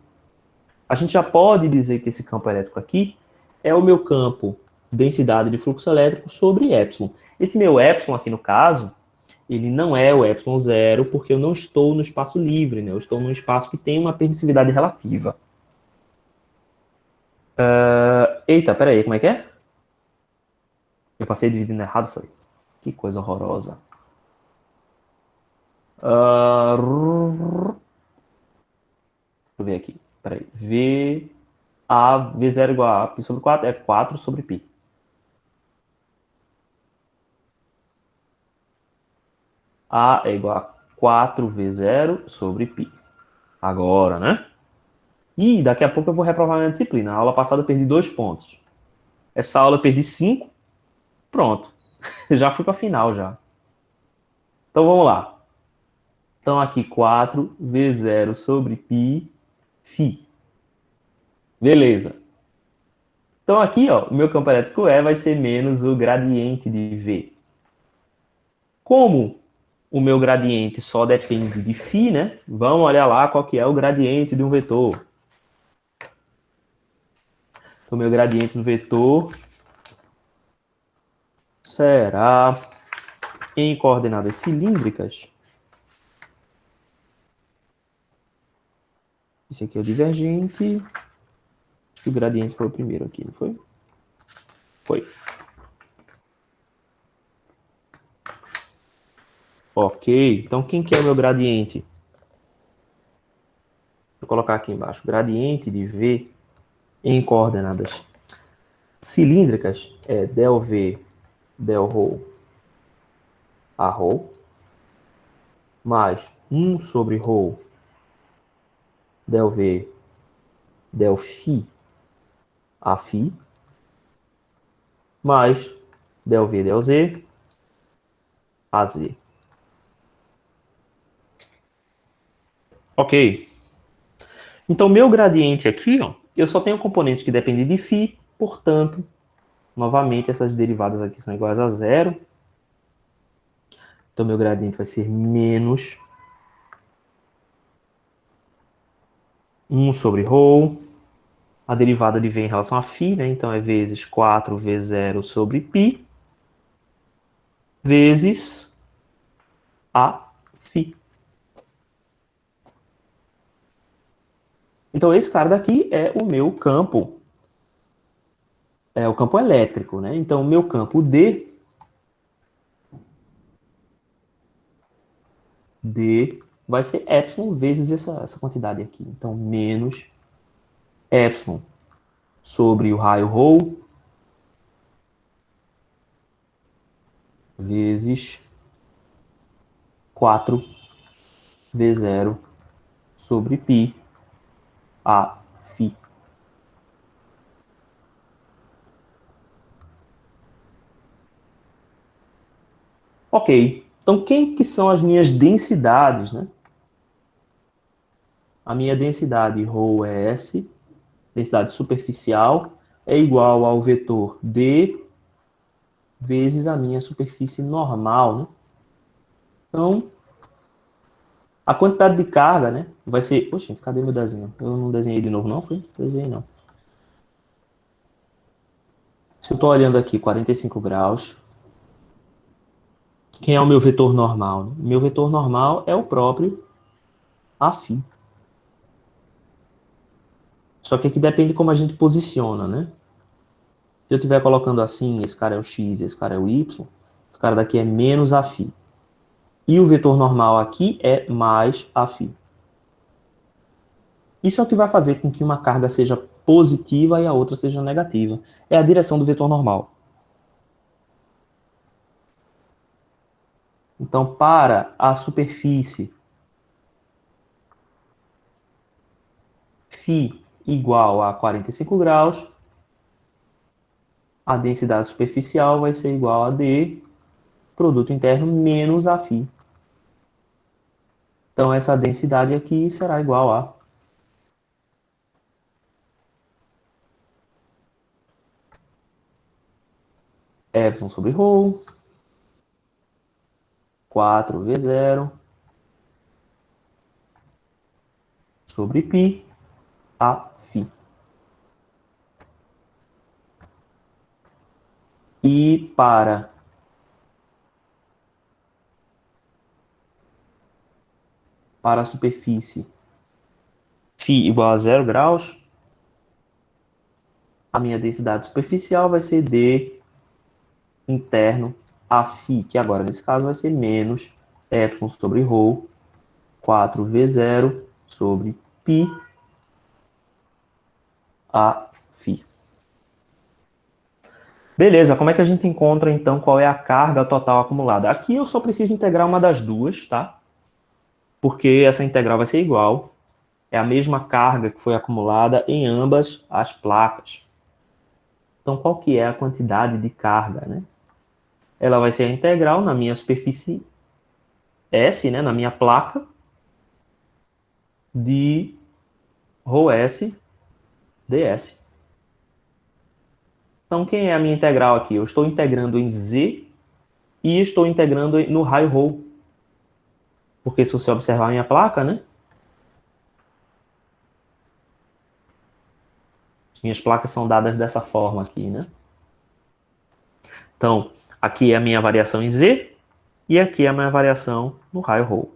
A gente já pode dizer que esse campo elétrico aqui é o meu campo densidade de fluxo elétrico sobre ε. Esse meu ε aqui no caso, ele não é o ε0 porque eu não estou no espaço livre, né? Eu estou num espaço que tem uma permissividade relativa. Eita, peraí, como é que é? Eu passei dividindo errado, foi? Que coisa horrorosa. Deixa eu ver aqui. Peraí. V0 igual a π sobre 4 é 4 sobre π. A é igual a 4V0 sobre π. Agora, né? E daqui a pouco eu vou reprovar minha disciplina. Na aula passada eu perdi 2 pontos. Essa aula eu perdi 5. Pronto. Já fui para a final já. Então vamos lá. Então, aqui 4v0 sobre π, φ. Beleza. Então, aqui, ó, o meu campo elétrico E vai ser menos o gradiente de V. Como o meu gradiente só depende de φ, né? Vamos olhar lá qual que é o gradiente de um vetor. Então, o meu gradiente do vetor será em coordenadas cilíndricas. Esse aqui é o divergente. O gradiente foi o primeiro aqui, não foi? Foi. Ok. Então, quem que é o meu gradiente? Vou colocar aqui embaixo. Gradiente de V em coordenadas cilíndricas é del V, del ρ, a ρ, mais 1 sobre ρ, del V, del φ, a φ, mais del V, del Z, a Z. Ok. Então, meu gradiente aqui, ó, eu só tenho componentes que dependem de φ, portanto, novamente, essas derivadas aqui são iguais a zero. Então, meu gradiente vai ser menos 1 sobre ρ. A derivada de V em relação a φ, né? Então, é vezes 4v0 sobre π, vezes a φ. Então, esse cara daqui é o meu campo, é o campo elétrico, né? Então, o meu campo D vai ser epsilon vezes essa quantidade aqui. Então, menos epsilon sobre o raio ρ vezes 4v0 sobre π a φ. Ok, então quem que são as minhas densidades, né? A minha densidade ρ é S, densidade superficial, é igual ao vetor D vezes a minha superfície normal, né? Então, a quantidade de carga, né, vai ser... Poxa, cadê meu desenho? Eu não desenhei de novo, não? Foi? Desenhei, não. Se eu estou olhando aqui, 45 graus, quem é o meu vetor normal? Né? Meu vetor normal é o próprio afim. Só que aqui depende de como a gente posiciona, né? Se eu estiver colocando assim, esse cara é o x, esse cara é o y, esse cara daqui é menos afim. E o vetor normal aqui é mais afim. Isso é o que vai fazer com que uma carga seja positiva e a outra seja negativa. É a direção do vetor normal. Então, para a superfície φ igual a 45 graus, a densidade superficial vai ser igual a D, produto interno, menos a φ. Então, essa densidade aqui será igual a epsilon sobre ρ, 4v0 sobre π a φ. E para a superfície φ igual a 0 graus, a minha densidade superficial vai ser D interno a φ, que agora nesse caso vai ser menos epsilon sobre ρ, 4v0 sobre π a φ. Beleza, como é que a gente encontra então qual é a carga total acumulada? Aqui eu só preciso integrar uma das duas, tá? Porque essa integral vai ser igual. É a mesma carga que foi acumulada em ambas as placas. Então, qual que é a quantidade de carga, né? Ela vai ser a integral na minha superfície S, né, na minha placa, de ρS ds. Então, quem é a minha integral aqui? Eu estou integrando em z e estou integrando no raio ρ. Porque se você observar a minha placa, né? Minhas placas são dadas dessa forma aqui, né? Então, aqui é a minha variação em z e aqui é a minha variação no raio ρ.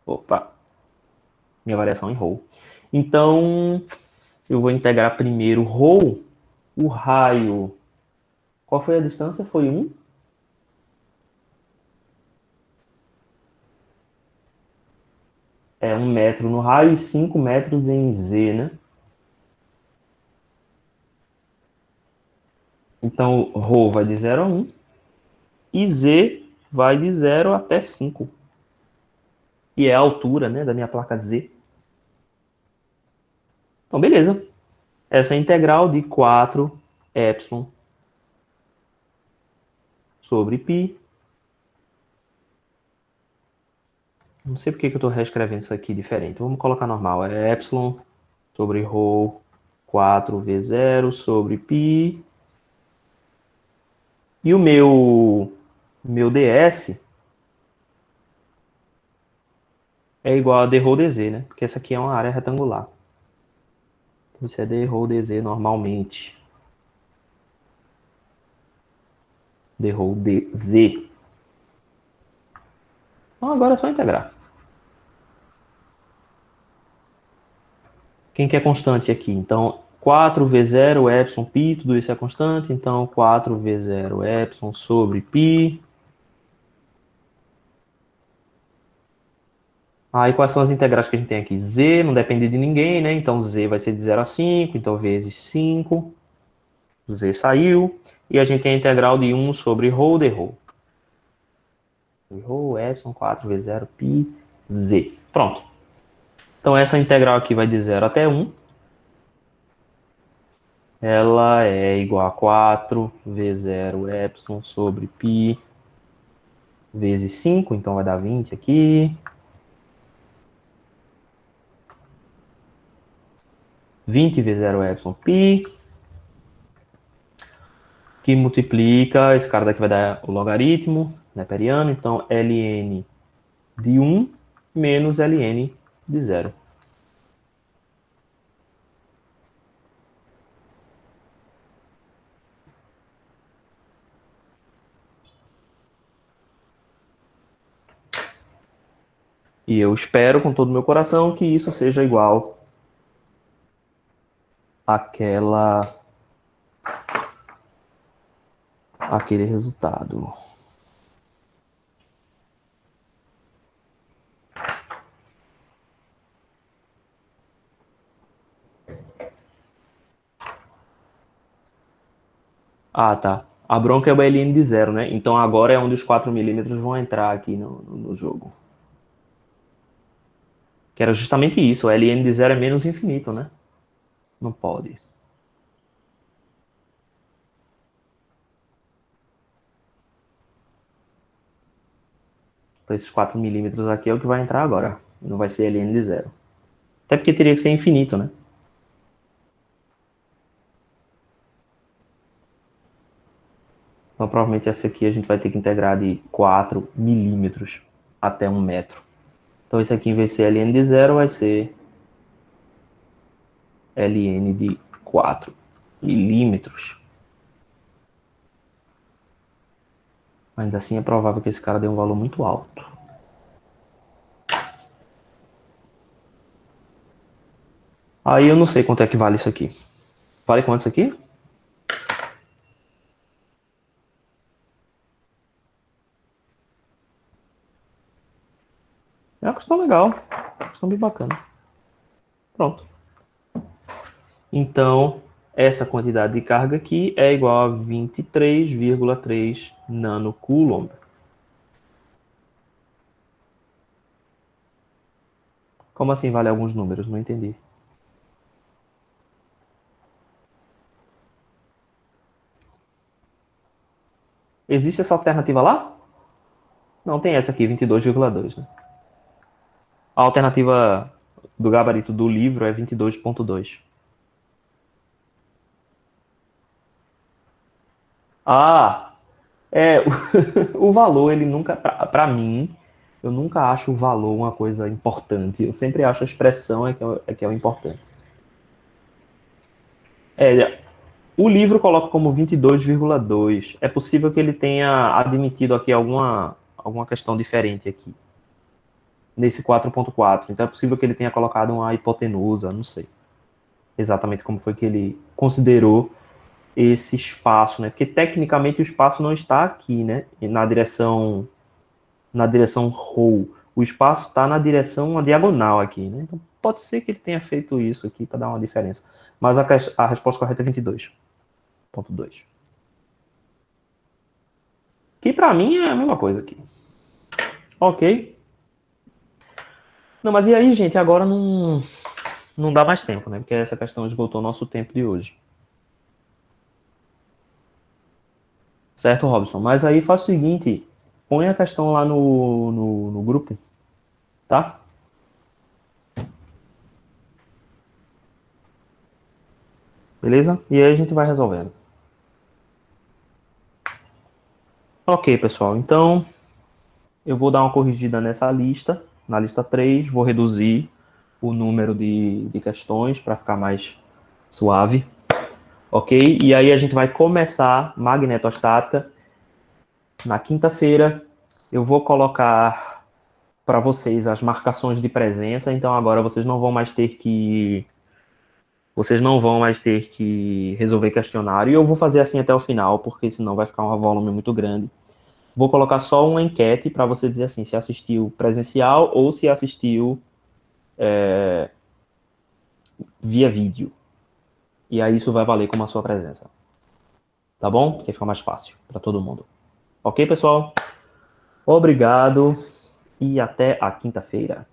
Opa! Minha variação em ρ. Então, eu vou integrar primeiro ρ, o raio. Qual foi a distância? Foi 1? É 1 metro no raio e 5 metros em z, né? Então, ρ vai de 0 a 1 e z vai de 0 até 5, que é a altura, né, da minha placa Z. Então, beleza. Essa é a integral de 4 epsilon sobre π. Não sei porque que eu estou reescrevendo isso aqui diferente. Vamos colocar normal. É epsilon sobre ρ 4v0 sobre π. E o meu ds é igual a dρ dz, né? Porque essa aqui é uma área retangular. Então, isso é dρ dz normalmente. Dρ dz. Então, agora é só integrar. Quem que é constante aqui? Então, 4v0 epsilon π, tudo isso é constante. Então, 4v0 epsilon sobre π. Aí, quais são as integrais que a gente tem aqui? Z não depende de ninguém, né? Então, z vai ser de 0 a 5. Então, vezes 5. Z saiu. E a gente tem a integral de 1 sobre ρ dρ. Rho epsilon 4v0 π z. Pronto. Então, essa integral aqui vai de 0 até 1. Ela é igual a 4v0 epsilon sobre π vezes 5, então vai dar 20 aqui. 20 vezes 0 epsilon π, que multiplica, esse cara daqui vai dar o logaritmo neperiano, então ln de 1 menos ln de 0. E eu espero com todo o meu coração que isso seja igual àquele resultado. Ah, tá. A bronca é o ln de 0, né? Então agora é onde os 4 milímetros vão entrar aqui no jogo. Que era justamente isso. O ln de 0 é menos infinito, né? Não pode. Então esses 4 milímetros aqui é o que vai entrar agora. Não vai ser ln de 0. Até porque teria que ser infinito, né? Então provavelmente essa aqui a gente vai ter que integrar de 4 milímetros até 1 metro. Então esse aqui, em vez de ser ln de 0, vai ser ln de 4 milímetros. Ainda assim é provável que esse cara dê um valor muito alto. Aí eu não sei quanto é que vale isso aqui. Vale quanto isso aqui? É uma questão legal. Uma questão bem bacana. Pronto. Então, essa quantidade de carga aqui é igual a 23,3 nanocoulomb. Como assim vale alguns números? Não entendi. Existe essa alternativa lá? Não, tem essa aqui, 22,2, né? A alternativa do gabarito do livro é 22,2. Ah, o valor, ele nunca, para mim, eu nunca acho o valor uma coisa importante. Eu sempre acho a expressão é que é o importante. É, o livro coloca como 22,2. É possível que ele tenha admitido aqui alguma questão diferente aqui, nesse 4,4. Então é possível que ele tenha colocado uma hipotenusa, não sei exatamente como foi que ele considerou esse espaço, né? Porque tecnicamente o espaço não está aqui, né? Na direção row. O espaço está na direção uma diagonal aqui, né? Então pode ser que ele tenha feito isso aqui para dar uma diferença. Mas a resposta correta é 22,2. Que para mim é a mesma coisa aqui. Ok? Não, mas e aí, gente? Agora não dá mais tempo, né? Porque essa questão esgotou nosso tempo de hoje. Certo, Robson? Mas aí faz o seguinte: põe a questão lá no grupo, tá? Beleza? E aí a gente vai resolvendo. Ok, pessoal. Então, eu vou dar uma corrigida nessa lista, na lista 3, vou reduzir o número de questões para ficar mais suave, ok? E aí a gente vai começar magnetostática na quinta-feira. Eu vou colocar para vocês as marcações de presença, então agora vocês não vão mais ter que resolver questionário, e eu vou fazer assim até o final, porque senão vai ficar um volume muito grande. Vou colocar só uma enquete para você dizer assim, se assistiu presencial ou se assistiu via vídeo. E aí isso vai valer como a sua presença. Tá bom? Porque fica mais fácil para todo mundo. Ok, pessoal? Obrigado e até a quinta-feira.